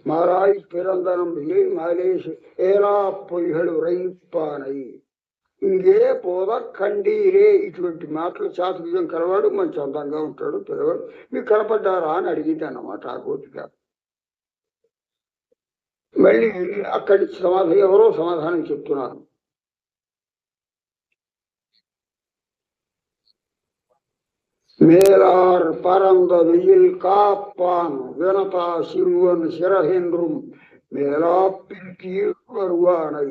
మారాయి పిరందనం మాలేసి ఏలా పొయ్యడు రైపానై, ఇంకే పోద కండీరే. ఇటువంటి మాటలు చాతుర్యం కలవాడు, మంచి అందంగా ఉంటాడు పిల్లవాడు. మీకు కనపడ్డారా అని అడిగింది అన్నమాట ఆ గోపిక. మళ్ళీ అక్కడి ఎవరో సమాధానం చెప్తున్నారు. மேலார் பரந்த வெயில் காப்பான் வினதா சிறுவன் சிறகென்றும் மேலாப்பின் கீழ் வருவானை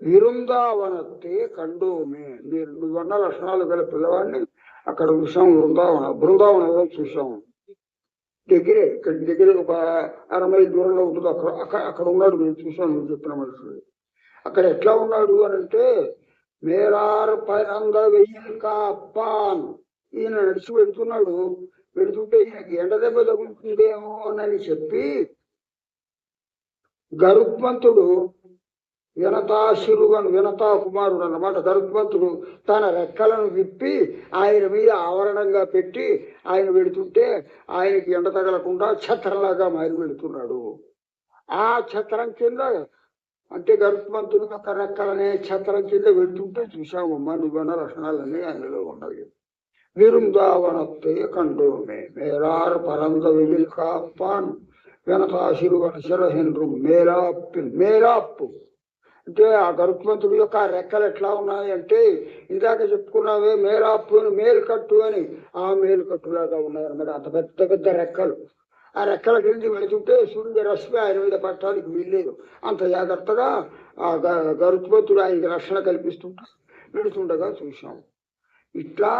విరుందావనత్తే కండోమే. మీరు 200 లక్షణాలు గల పిల్లవాడిని అక్కడ చూసాం. బృందావనంలో చూసాం. దగ్గరే, ఇక్కడ దగ్గర ఒక 60 మైలు దూరంలో ఉంటుంది. అక్కడ ఉన్నాడు, మేము చూసాం నువ్వు చెప్పిన మనుషులు. అక్కడ ఎట్లా ఉన్నాడు అని అంటే, మేరార్ పరంద వెయ్యి కాపాన్, ఈయన నడిచి వెళ్తున్నాడు. వెళుతుంటే ఈయనకి ఎండ దెబ్బ తగులుతుందేమో అని చెప్పి గరుత్మంతుడు, వినతా కుమారుడు అన్నమాట, గరుత్మంతుడు తన రెక్కలను విప్పి ఆయన మీద ఆవరణంగా పెట్టి ఆయన వెళుతుంటే ఆయనకి ఎండ తగలకుండా ఛత్రంలాగా మారి వెళుతున్నాడు. ఆ ఛత్రం కింద అంటే గరుత్మంతుడు ఒక రెక్కలనే ఛత్రం కింద వెళుతుంటే చూసామమ్మా. 200 లక్షణాలన్నీ ఆయనలో ఉన్నాయి. విరుందావనత్తే కండోమే మేరార్ పరంద వెయిల్ కాపాన్ వినతా సిరువన శిరహెన్రు మేలాప్పు. అంటే ఆ గరుత్మంతుడి యొక్క రెక్కలు ఎట్లా ఉన్నాయంటే, ఇందాక చెప్పుకున్నావే మేలాప్పు మేలుకట్టు అని, ఆ మేలుకట్టులాగా ఉన్నాయన్నమాట. అంత పెద్ద పెద్ద రెక్కలు. ఆ రెక్కల కింద వెళుతుంటే సూర్యుడి రశ్మి ఆయన మీద పట్టడానికి వీల్లేదు. అంత జాగ్రత్తగా ఆ గరుత్మంతుడు ఆయనకి రక్షణ కల్పిస్తుంటాడు. వెడుతుండగా చూశాం. ఇట్లా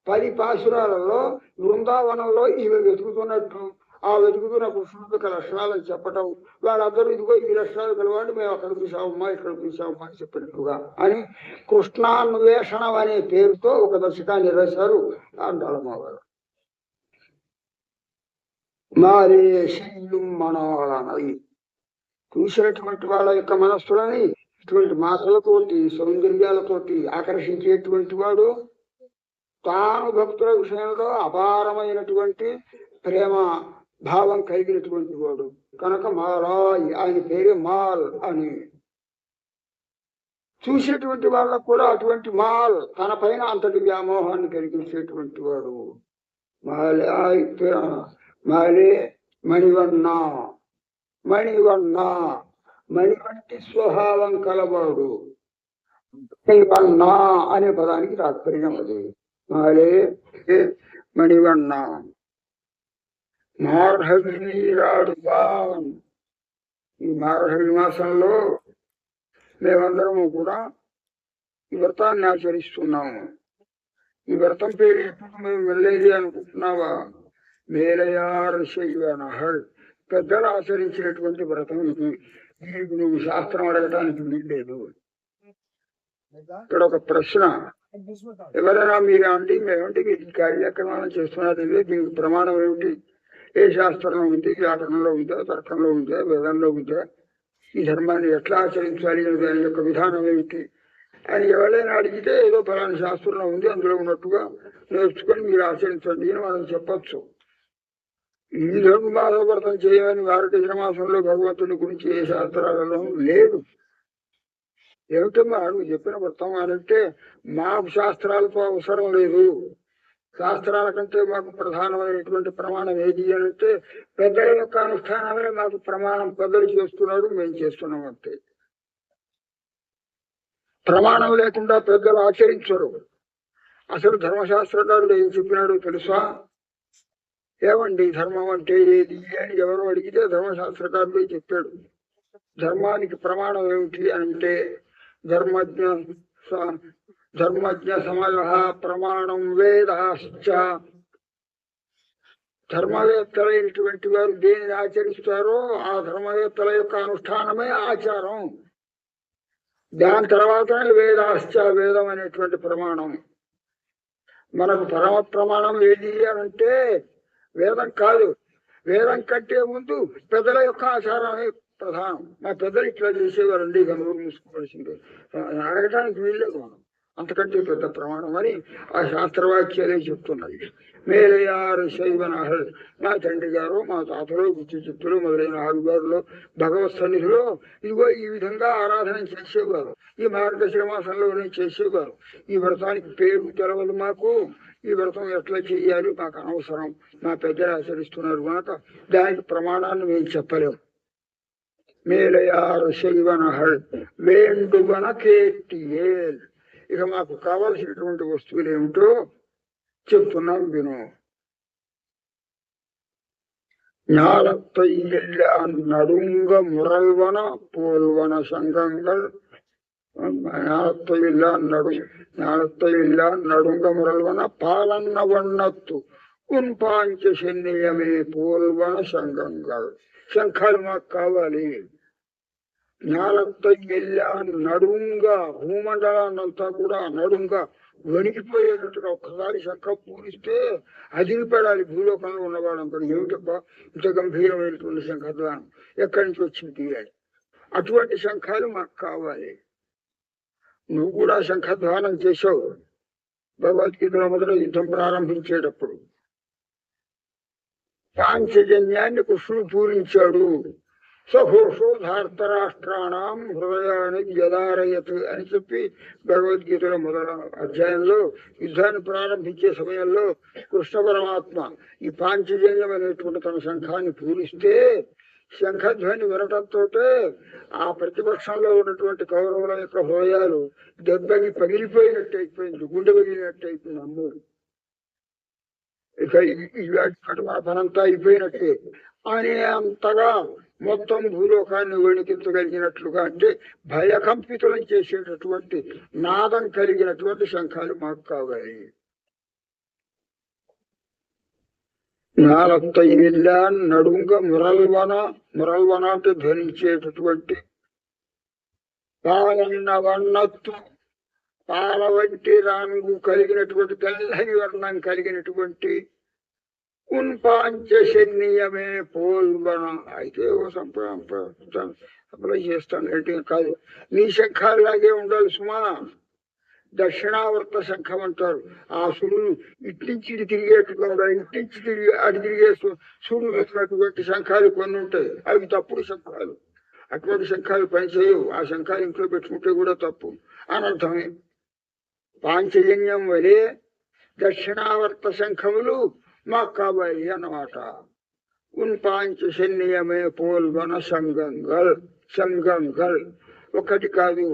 10 పాశురాలలో బృందావనంలో ఈమె వెతుకుతున్నట్టు, ఆ వెతుకుతున్న కృష్ణుడి యొక్క లక్షణాలను చెప్పటం, వాళ్ళందరూ ఇదిగో ఈ లక్షణాలు కలవాడి మేము అక్కడ చూసామమ్మా ఇక్కడ చూసామమ్మా అని చెప్పినట్టుగా అని కృష్ణాన్వేషణం అనే పేరుతో ఒక దర్శకాన్ని రాశారు అంటాళమ్మవారు. మారే శైలం మనవాళ్ళని చూసినటువంటి వాళ్ళ యొక్క మనస్సులని ఇటువంటి మాటలతోటి సౌందర్యాలతోటి ఆకర్షించేటువంటి వాడు తాను భక్తుల విషయంలో అపారమైనటువంటి ప్రేమ భావం కలిగినటువంటి వాడు కనుక మారాయ్, ఆయన పేరే మాల్ అని. చూసేటువంటి వాళ్ళకు కూడా అటువంటి మాల్ తన పైన అంతటి వ్యామోహాన్ని కలిగించేటువంటి వాడు. మాలాయ్ మాలే మణివన్న, మణివన్న మణి వంటి స్వభావం కలవాడు. మణివన్న అనే పదానికి తాత్పర్యం అది. మాలే మణివన్న మార్హవీరాడువాన్. ఈ మార్హవి మాసంలో మేమందరము కూడా ఈ వ్రతాన్ని ఆచరిస్తున్నాము. ఈ వ్రతం పేరు ఎప్పుడు మేము వెళ్ళేది అనుకుంటున్నావా? మేలయార్ శైవనహల్, పెద్దలు ఆచరించినటువంటి వ్రతం ఇది. నీకు నువ్వు శాస్త్రం అడగటానికి వీల్లేదు. ఇక్కడ ఒక ప్రశ్న, ఎవరైనా మీరే అండి మేమంటే ఈ కార్యక్రమాలను చేస్తున్నారు, దీనికి ప్రమాణం ఏమిటి? ఏ శాస్త్రంలో ఉంది? వ్యాకరణంలో ఉందా, తర్కంలో ఉందా, వేదంలో ఉందా? ఈ ధర్మాన్ని ఎట్లా ఆచరించాలి, దాని యొక్క విధానం ఏమిటి అని ఎవరైనా అడిగితే ఏదో ఫలానా శాస్త్రంలో ఉంది, అందులో ఉన్నట్టుగా నేర్చుకొని మీరు ఆచరించండి అని మనం చెప్పచ్చు. ఈ ధనుర్మాస వ్రతం చేయమని మార్గశిర మాసంలో భగవంతుని గురించి ఏ శాస్త్రాలలో లేదు. ఏమిటమ్మా నువ్వు చెప్పిన వ్రతం అంటే మాకు శాస్త్రాలతో అవసరం లేదు, శాస్త్రాల కంటే మాకు ప్రధానమైనటువంటి ప్రమాణం ఏది అంటే పెద్దల యొక్క అనుష్ఠానమే మాకు ప్రమాణం. పెద్దలు చేస్తున్నారు, మేము చేస్తున్నాం అంతే. ప్రమాణం లేకుండా పెద్దలు ఆచరించరు. అసలు ధర్మశాస్త్రకారుడు ఏం చెప్పినాడు తెలుసా? ఏమండి ధర్మం అంటే ఏది అని ఎవరు అడిగితే ధర్మశాస్త్రకారుడే చెప్పాడు. ధర్మానికి ప్రమాణం ఏమిటి అంటే ధర్మజ్ఞ సమయ ప్రమాణం వేదాశ్చ. ధర్మవేత్తలైనటువంటి వారు దేనిని ఆచరిస్తారో ఆ ధర్మవేత్తల యొక్క అనుష్ఠానమే ఆచారం. దాని తర్వాత వేదాశ్చ, వేదం అనేటువంటి ప్రమాణం. మనకు పరమ ప్రమాణం ఏది అంటే వేదం కాదు. వేదం కంటే ముందు పెద్దల యొక్క ఆచారమే ప్రధానం. మా పెద్దలు ఇట్లా చేసేవారండి, గనులు మూసుకోవాల్సిందే, అడగటానికి వీల్లేదు మనం. అంతకంటే పెద్ద ప్రమాణం అని ఆ శాస్త్రవాక్యాలే చెప్తున్నాయి. మేలయారు శైవనహల్, మా తండ్రి గారు మా తాతలు గుర్తిచిత్తులు మొదలైన ఆరుగారులో భగవత్ సన్నిధిలో ఇదిగో ఈ విధంగా ఆరాధన చేసేవారు. ఈ మార్గశిర మాసంలోనే చేసేవారు. ఈ వ్రతానికి పేరు తెలవదు మాకు, ఈ వ్రతం ఎట్లా చెయ్యాలి మాకు అనవసరం, మా పెద్దలు ఆచరిస్తున్నారు కనుక దానికి ప్రమాణాన్ని మేము చెప్పలేము. మేలయారు శైవనహల్ వేండుగన కేటియేల్. ఇక మాకు కావలసినటువంటి వస్తువులు ఏమిటో చెప్తున్నాం విను. ஞானத்தை நடுங்க முரல்வன போல்வன சங்கங்கள். ஞானத்தை நடுங்க முரல்வன పాలన్న వన్నత్తు ఉన్పాంచ శన్యమే పోల్వన సంగంగల్. శంఖాలు మాకు కావాలి. జ్ఞానంతో నడుంగా భూమండలాన్నంతా కూడా నడుంగా వణికిపోయేటట్టుగా ఒక్కసారి శంఖ పూరిస్తే అదిరిపడాలి భూలోకంలో ఉన్నవాళ్ళంతా. ఏమిటబ్బా ఇంత గంభీరమైనటువంటి శంఖధ్వానం ఎక్కడి నుంచి వచ్చింది అని. అటువంటి శంఖాలు మాకు కావాలి. నువ్వు కూడా శంఖధ్వానం చేసావు భగవద్గీతలో మొదట యుద్ధం ప్రారంభించేటప్పుడు. పాంచజన్యాన్ని కృష్ణుడు పూరించాడు. సఘోషో ధార్తరాష్ట్రాణం హృదయాన్ని వ్యదారయత్ అని చెప్పి భగవద్గీతలో మొదల అధ్యాయంలో యుద్ధాన్ని ప్రారంభించే సమయంలో కృష్ణ పరమాత్మ ఈ పాంచజన్యం అనేటువంటి తన శంఖాన్ని పూరిస్తే శంఖధ్వని వినటంతో ఆ ప్రతిపక్షంలో ఉన్నటువంటి కౌరవుల యొక్క హృదయాలు దెబ్బకి పగిలిపోయినట్టు అయిపోయింది, గుండె పగిలినట్టు అయిపోయింది. అమ్మూరు ఇక పనంతా అయిపోయినట్టే అనే అంతగా మొత్తం భూలోకాన్ని వణికించగలిగినట్లుగా అంటే భయకంపితులం చేసేటటువంటి నాదం కలిగినటువంటి శంఖాలు మాకు కావాలి. నాలత్త ఇల్లా నడుంగ మురల్వన అంటే ధ్వనించేటటువంటి పాలన్న వర్ణత్తు పాల వంటి రంగు కలిగినటువంటి తెల్లని వర్ణం కలిగినటువంటి ఉన్పాంచనీయమే పోల్వన అయితే అప్లై చేస్తాను ఏంటి కాదు. నీ శంఖాలాగే ఉండాలి సుమా. దక్షిణావర్త శంఖం అంటారు. ఆ సుడులు ఇట్నుంచి తిరిగేట్టుగా ఉండాలి. ఇట్నుంచి తిరిగి అటు తిరిగే సుడులు వచ్చినటువంటి శంఖాలు కొన్ని ఉంటాయి, అవి తప్పుడు శంఖాలు. అటువంటి శంఖాలు పనిచేయవు. ఆ శంఖాలు ఇంట్లో పెట్టుకుంటే కూడా తప్పు అనర్థమే. పాంచజన్యం వలె దక్షిణావర్త శంఖములు మాకు కావాలి అన్నమాట. పాంచజన్యమే పోల్వన సంగంగల్ ఒకటి కాదు,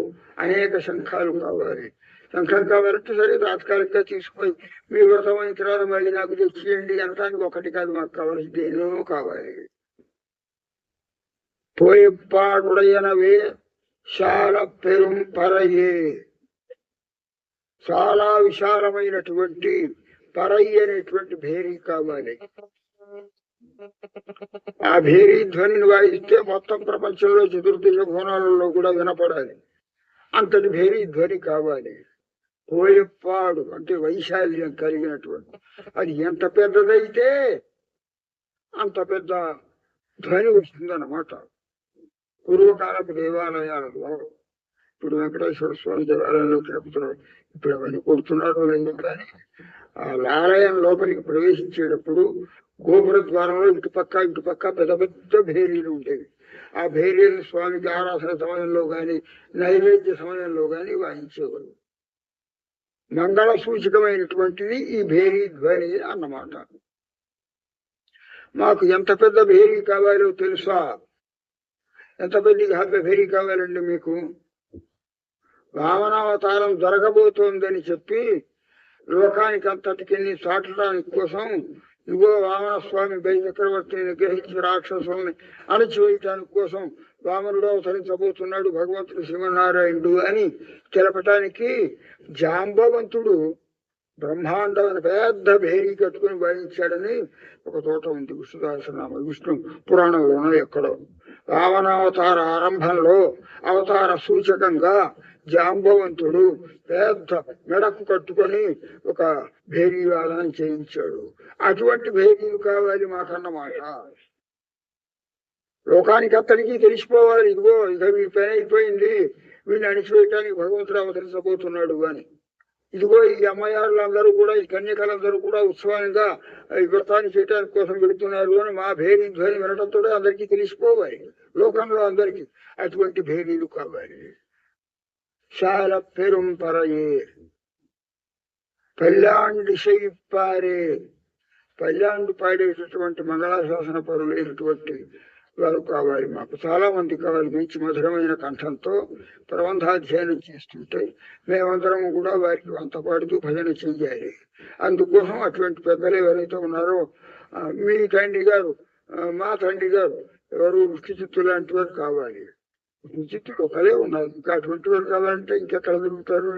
అనేక శంఖాలు కావాలి. శంఖం కావాలంటే సరే తాత్కాలికంగా తీసుకుపోయి మీ వ్రతమైన తర్వాత మళ్ళీ నాకు తెచ్చియండి అనటానికి ఒకటి కాదు మాకు కావాలి, దేనో కావాలి. పోయెప్పాడుడయనవే శాల పెరుం పరయే, చాలా విశాలమైనటువంటి పరయ్య అనేటువంటి భేరీ కావాలి. ఆ భేరీ ధ్వనిని వాయిస్తే మొత్తం ప్రపంచంలో చతుర్దశ భువనాలలో కూడా వినపడాలి. అంతటి భేరీ ధ్వని కావాలి. పోయెప్పాడు అంటే వైశాల్యం కలిగినటువంటి, అది ఎంత పెద్దదైతే అంత పెద్ద ధ్వని వస్తుందన్నమాట. పూర్వకాలపు దేవాలయాలలో ఇప్పుడు వెంకటేశ్వర స్వామి దేవాలయంలో తిరుపతిలో ఇప్పుడు అవన్నీ కొడుతున్నాడు లేదు, కానీ ఆ ఆలయం లోపలికి ప్రవేశించేటప్పుడు గోపుర ద్వారంలో ఇటుపక్క పెద్ద పెద్ద భేరీలు ఉండేవి. ఆ భేరీలు స్వామికి ఆరాధన సమయంలో కానీ నైవేద్య సమయంలో కానీ వాయించేవారు. మంగళ సూచకమైనటువంటిది ఈ భేరీ ధ్వని అన్నమాట. మాకు ఎంత పెద్ద భేరీ కావాలో తెలుసా? ఎంత పెద్ద భేరీ కావాలండి మీకు? వామనావతారం జరగబోతోందని చెప్పి లోకానికి అంతటికి చాటడానికి కోసం ఇగో వామన స్వామి బలి చక్రవర్తిని నిగ్రహించి రాక్షసుల్ని అణచివేయటానికి కోసం వామనుడు అవతరించబోతున్నాడు భగవంతుడు శ్రీమన్నారాయణుడు అని తెలపటానికి జాంబవంతుడు బ్రహ్మాండమైన పెద్ద భేరీ కట్టుకుని వాయించాడని ఒక తోట ఉంది విష్ణుదాసనామ విష్ణు పురాణంలోనో ఎక్కడో. వామనావతార ఆరంభంలో అవతార సూచకంగా జాంబవంతుడు పెద్ద మెడకు కట్టుకొని ఒక భేరీ వాదనం చేయించాడు. అటువంటి భేరీలు కావాలి మాకన్నమాట. లోకానికి అతనికి తెలిసిపోవాలి, ఇదిగో ఇక వీడి పని అయిపోయింది, వీడిని అణిచివేయటానికి భగవంతుడు అవతరించబోతున్నాడు అని. ఇదిగో ఈ అమ్మయారులందరూ కూడా ఈ కన్యకలందరూ కూడా ఉత్సవానిగా ఈ వ్రతాన్ని చేయడానికి కోసం వెళుతున్నారు అని మా భేరీ ధ్వని వినడంతో అందరికీ తెలిసిపోవాలి, లోకంలో అందరికీ. అటువంటి భేరీలు కావాలి. శాల పెరుం పరయే పల్లాండి శయిప్పారే, పల్లాండు పాడేటటువంటి మంగళాశాసన పరులైనటువంటి వారు కావాలి మాకు. చాలా మంది కావాలి మంచి మధురమైన కంఠంతో ప్రబంధాధ్యయనం చేస్తుంటే మేమందరం కూడా వారికి వంత పాడుతూ భజన చెయ్యాలి. అందుకోసం అటువంటి పెద్దలు ఎవరైతే ఉన్నారో మీ తండ్రి గారు మా తండ్రి గారు ఎవరు వృష్టిచిత్తు లాంటి వారు కావాలి. వృష్టిచిత్తులు ఒకరే ఉన్నారు, ఇంకా అటువంటి వారు కావాలంటే ఇంకెక్కడ దొరుకుతారు?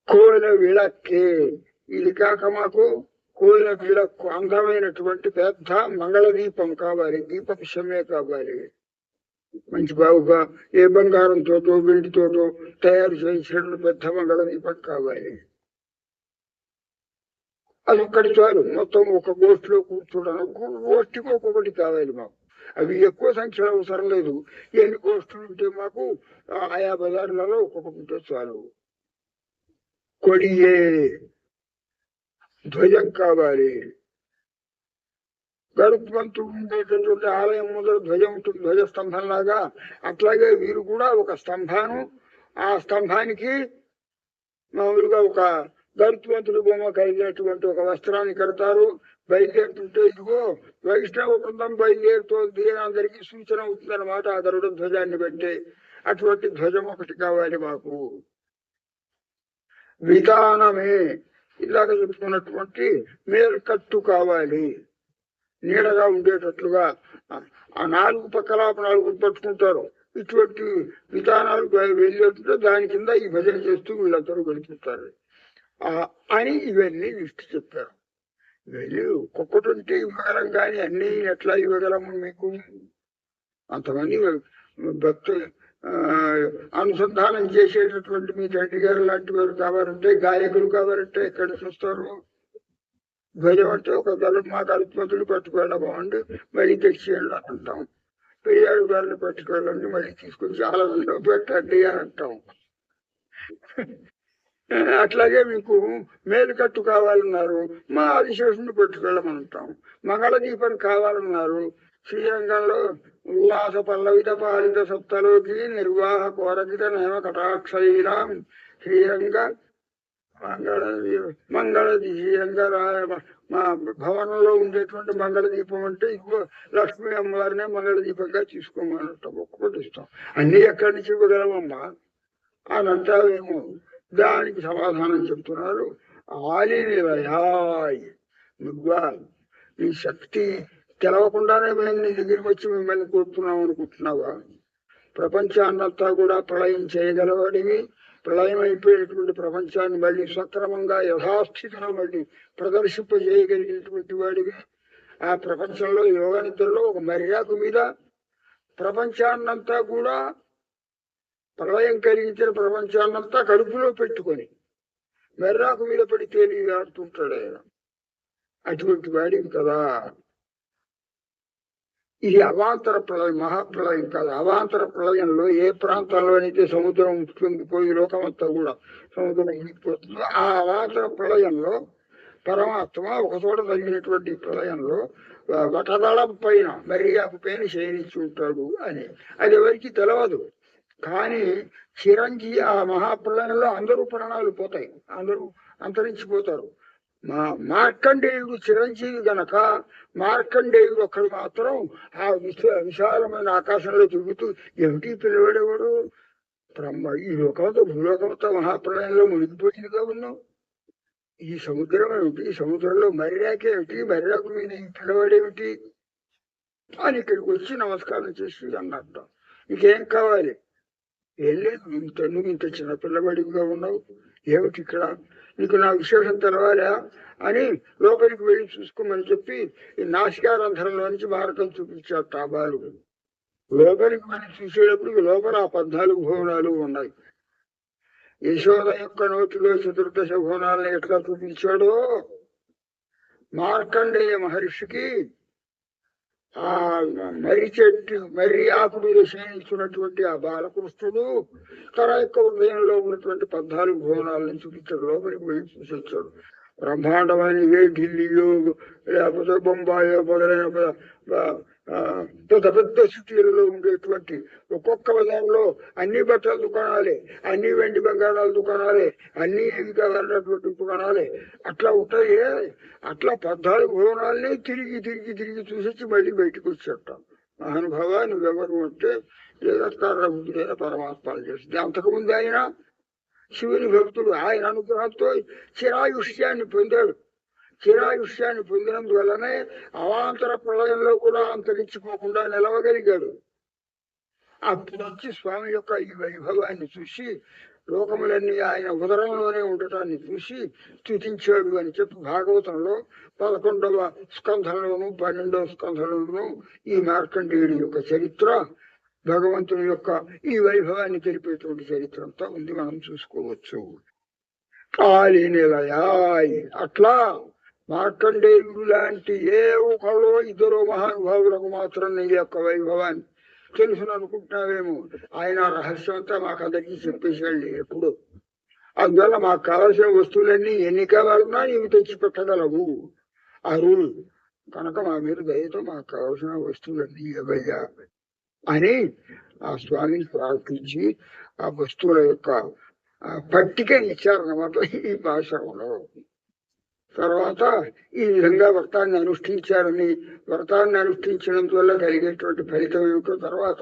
కోయిల విళక్కే, ఇది కాక మాకు కోయిల విళక్కు అందమైనటువంటి పెద్ద మంగళ దీపం కావాలి, దీప విషయమే కావాలి. మంచి బావుగా ఏ బంగారంతోటో వెండితోటో తయారు చేసిన పెద్ద మంగళ దీపం కావాలి. అది ఒక్కటి చాలు. మొత్తం ఒక గోష్ఠిలో కూర్చోడానికి గోష్ఠికి ఒక్కొక్కటి కావాలి మాకు. అవి ఎక్కువ సంఖ్యలో అవసరం లేదు. ఎన్ని గోష్ఠులు ఉంటే మాకు ఆయా బజార్లలో ఒక్కొక్కటి ఉంటే చాలు. కొడియే ధ్వజం కావాలి. గరుత్మంతుడు ఉండేటటువంటి ఆలయం ముందర ధ్వజం ఉంటుంది, ధ్వజస్తంభంలాగా. అట్లాగే వీరు కూడా ఒక స్తంభాను, ఆ స్తంభానికి మామూలుగా ఒక గరుత్మంతుడి బొమ్మ కలిగినటువంటి ఒక వస్త్రాన్ని కడతారు. బయలుదేరుతుంటే ఇదిగో వైష్ణవ బృందం బయలుదేరుతోంది అని అందరికీ సూచన అవుతుందన్నమాట. ఆ గరుడ ధ్వజాన్ని బట్టి అటువంటి ధ్వజం ఒకటి కావాలి మాకు. విధానమే ఇలాగ చెప్పుకున్నటువంటి మేల్కట్టు కావాలి. నీడగా ఉండేటట్లుగా ఆ నాలుగు పక్కల నాలుగు పట్టుకుంటారు. ఇటువంటి విధానాలు వెళ్ళేటుంటే దాని కింద ఈ భజన చేస్తూ వీళ్ళందరూ గడిపిస్తారు అని ఇవన్నీ లిస్ట్ చెప్పారు. వెళ్ళి ఒక్కొక్కటి ఇవ్వగలం కానీ అన్ని ఎట్లా ఇవ్వగలము మీకు? అంతమంది భక్తులు అనుసంధానం చేసేటటువంటి మీ తండ్రి గారు లాంటి వారు కావాలంటే, గాయకులు కావాలంటే ఎక్కడ చూస్తారు? ధ్వజం అంటే ఒక గలం మా కలుపుమతులు పట్టుకెళ్ళబోండి, మళ్ళీ తెచ్చేయండి అంటాం. పెరియాడు గారిని పట్టుకెళ్ళండి, మళ్ళీ తీసుకొచ్చి ఆలయంలో పెట్టండి అని అంటాం. అట్లాగే మీకు మేలుకట్టు కావాలన్నారు, మా ఆదిశేషుని పట్టుకెళ్ళమంటాం. మంగళదీపం కావాలన్నారు, శ్రీరంగంలో ఉల్లాస పల్లవిత పాలిత సప్తలోకి నిర్వాహ కోరకిత నేమ కటాక్షైరాం శ్రీరంగ శ్రీరంగరాయ మా భవనంలో ఉండేటువంటి మంగళదీపం అంటే ఇదిగో లక్ష్మీ అమ్మవారినే మంగళదీపంగా తీసుకోమన్నట్టు ఒక్కటి ఇస్తాం. అన్ని ఎక్కడి నుంచి ఇవ్వగలమమ్మా అని అంటావేమో. దానికి సమాధానం చెప్తున్నారు. ఆలినిలయాయ్ నువ్వా ఈ శక్తి తెలవకుండానే మేము నీ దగ్గరికి వచ్చి మిమ్మల్ని కోరుతున్నాం అనుకుంటున్నావా? ప్రపంచాన్నంతా కూడా ప్రళయం చేయగలవాడివి. ప్రళయం అయిపోయినటువంటి ప్రపంచాన్ని మళ్ళీ సక్రమంగా యథాస్థితిలో మళ్ళీ ప్రదర్శింపజేయగలిగినటువంటి వాడివి. ఆ ప్రపంచంలో యోగ నిద్రలో ఒక మర్యాకు మీద ప్రపంచాన్నంతా కూడా ప్రళయం కలిగించిన ప్రపంచాన్నంతా కడుపులో పెట్టుకొని మెర్రాకు మీద పడి తేలియాడుతుంటాడు ఆయన. అటువంటి వాడివి కదా. ఇది అవాంతర ప్రళయం, మహాప్రళయం కాదు. అవాంతర ప్రళయంలో ఏ ప్రాంతంలో అయితే సముద్రం పొంగిపోయి లోకమంతా కూడా సముద్రం మునిగిపోతుందో ఆ అవాంతర ప్రళయంలో పరమాత్మ ఒక చోట జరిగినటువంటి ప్రళయంలో వటదళం పైన మర్యాకు పైన శయనించి ఉంటాడు అని అది ఎవరికి తెలవదు. కానీ చిరంజీవి ఆ మహాప్రళయంలో అందరూ ప్రాణాలు పోతాయి, అందరూ అంతరించిపోతారు. మార్కండేయుడు చిరంజీవి గనక మార్కండేయుడు ఒక్కడు మాత్రం ఆ విశాలమైన ఆకాశంలో తిరుగుతూ ఏమిటి పిల్లవాడేవాడు బ్రహ్మ ఈ లోకంతో భూలోకంతో మహాప్రళయంలో మునిగిపోయిందిగా ఉన్నావు, ఈ సముద్రం ఏమిటి, సముద్రంలో మర్యాకేమిటి, మర్యాకు మీద ఈ పిల్లవాడేమిటి అని ఇక్కడికి వచ్చి నమస్కారం చేసి అన్నట్టు. నీకేం కావాలి? ఏం లేదు, నువ్వు ఇంత చిన్న పిల్లవాడిగా ఉన్నావు, ఏమిటి ఇక్కడ నీకు నా విశేషం తెలవాలా అని లోపలికి వెళ్ళి చూసుకోమని చెప్పి ఈ నాసికారంధ్రంలో నుంచి భారతం చూపించాడు ఆ బాలుడు. లోపలికి వెళ్ళి చూసేటప్పుడు లోపల 14 భువనాలు ఉన్నాయి. యశోద యొక్క నోటిలో చతుర్దశ భువనాలను ఎట్లా చూపించాడో మార్కండేయ మహర్షికి ఆ మర్రి ఆకు మీద శయనించున్నటువంటి ఆ బాలకృష్ణుడు తన యొక్క హృదయంలో ఉన్నటువంటి 14 భువనాలను చూపించాడు. లోపలికి వెళ్ళి చూసి వచ్చాడు. బ్రహ్మాండమైన ఏ ఢిల్లీయో లేకపోతే బొంబాయో మొదలైన పెద్ద పెద్ద సిటీలలో ఉండేటువంటి ఒక్కొక్క బజార్లో అన్ని బట్టల దుకాణాలే, అన్ని వెండి బంగారాల దుకాణాలే, అన్ని ఏమి కావాలన్నటువంటి దుకాణాలే అట్లా ఉంటాయి. అట్లా 14 భువనాలని తిరిగి తిరిగి తిరిగి చూసి మళ్ళీ బయటకు వచ్చేట. మహానుభావ నువ్వెవరు అంటే జగత్కార బుద్ధుడైన పరమాత్మలు చేస్తుంది. అంతకుముందు ఆయన శివుని భక్తుడు, ఆయన అనుగ్రహంతో చిరాయుష్యాన్ని పొందాడు. చిరాయుష్యాన్ని పొందినందువల్లనే అవాంతర ప్రళయంలో కూడా అంతరించిపోకుండా నిలవగలిగాడు. అప్పుడు వచ్చి స్వామి యొక్క ఈ వైభవాన్ని చూసి లోకములన్నీ ఆయన ఉదరంలోనే ఉండటాన్ని చూసి స్తుతించాడు అని చెప్పి భాగవతంలో 11వ స్కంధంలోను 12వ స్కంధంలోను ఈ మార్కండేయుడి యొక్క చరిత్ర, భగవంతుని యొక్క ఈ వైభవాన్ని తెలిపేటువంటి చరిత్ర అంతా ఉంది, మనం చూసుకోవచ్చు. కాళీ నిలయాయ్ అట్లా మార్కండేయుడు లాంటి ఏ ఒకళ్ళో 2 మహానుభావులకు మాత్రం నీ యొక్క వైభవాన్ని తెలుసును అనుకుంటున్నావేమో. ఆయన రహస్యం అంతా మాకు అందరికీ చెప్పేసాడు ఎప్పుడు. అందువల్ల మాకు కావలసిన వస్తువులన్నీ ఎన్ని కావాలన్నా నీవు తెచ్చి పెట్టగలవు అరుణ్ కనుక మా మీద దయతో మాకు కావలసిన వస్తువులన్నీ ఇవ్వయ్యా అని ఆ స్వామిని ప్రార్థించి ఆ వస్తువుల యొక్క పట్టికని ఇచ్చారన్నమాట ఈ భాషలో. తర్వాత ఈ విధంగా వ్రతాన్ని అనుష్ఠించారని, వ్రతాన్ని అనుష్ఠించినందువల్ల కలిగేటువంటి ఫలితం ఏమిటో, తర్వాత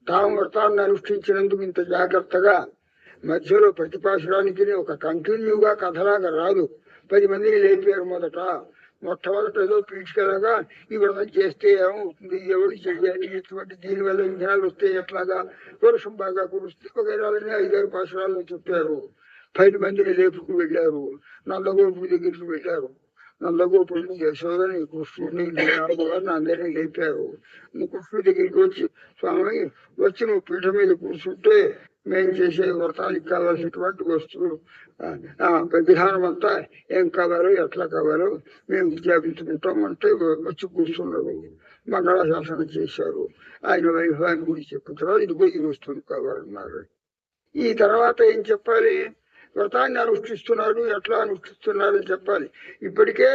తాము వ్రతాన్ని అనుష్ఠించినందుకు ఇంత జాగ్రత్తగా మధ్యలో ప్రతిపాసడానికి ఒక కంటిన్యూగా కథలాగా రాదు. 10 మందిని లేపారు మొదట, మొట్టమొదట ఏదో పీచుకెలాగా ఈ వ్రతం చేస్తే ఏమవుతుంది, ఎవరు చెయ్యాలి, ఎటువంటి దీనివల్ల విఘ్నాలు వస్తే ఎట్లాగా, వర్షం బాగా కురిస్తే వగైరాలని 5-6 పాశురాల్లో చెప్పారు. 10 మందిని లేపుకు వెళ్ళారు, నందగోపుడి దగ్గరికి వెళ్ళారు. నందగోపుడిని, యశోదని, కృష్ణుడిని, అమ్మగారిని అందరినీ లేపారు. కృష్ణుడి దగ్గరికి వచ్చి, స్వామి వచ్చి నువ్వు పీఠ మీద కూర్చుంటే మేము చేసే వ్రతానికి కావాల్సినటువంటి వస్తువులు విధానం అంతా ఏం కావాలో ఎట్లా కావాలో మేము విజ్ఞాపించుకుంటాం అంటే వచ్చి కూర్చున్నారు. మంగళాశాసనం చేశారు. ఆయన వైభవాన్ని గురించి చెప్పిన తర్వాత ఇదిగో ఈ వస్తువులు కావాలన్నారు. ఈ తర్వాత ఏం చెప్పాలి, వ్రతాన్ని అనుష్ఠిస్తున్నాడు, ఎట్లా అనుష్ఠిస్తున్నాడని చెప్పాలి. ఇప్పటికే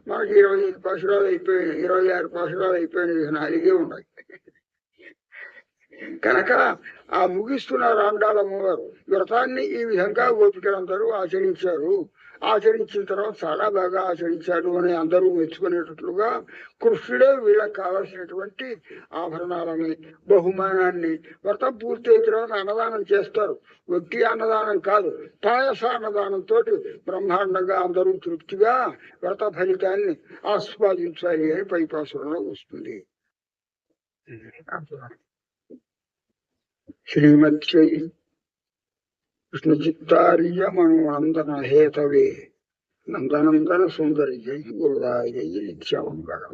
మనకి 25 పాశురాలు అయిపోయినాయి, 26 పాశురాలు అయిపోయినాయి, 4 ఉన్నాయి. కనుక ఆ ముగిస్తున్నారు ఆండాళమ్మ వారు. వ్రతాన్ని ఈ విధంగా గోపికలందరూ ఆచరించారు. ఆచరించిన తర్వాత చాలా బాగా ఆచరించారు అని అందరూ మెచ్చుకునేటట్లుగా కృష్ణుడే వీళ్ళకి కావలసినటువంటి ఆభరణాలని, బహుమానాన్ని, వ్రతం పూర్తయిన తర్వాత అన్నదానం చేస్తారు. వట్టి అన్నదానం కాదు, పాయస అన్నదానంతో బ్రహ్మాండంగా అందరూ తృప్తిగా వ్రత ఫలితాన్ని ఆస్వాదించాలి అని పైపాసురంలో వస్తుంది. శ్రీమత్యై కృష్ణచిత్తార్య మనోనందన హేతవే నందనందన సుందరి జై గోదాయ నిత్యమంగళం.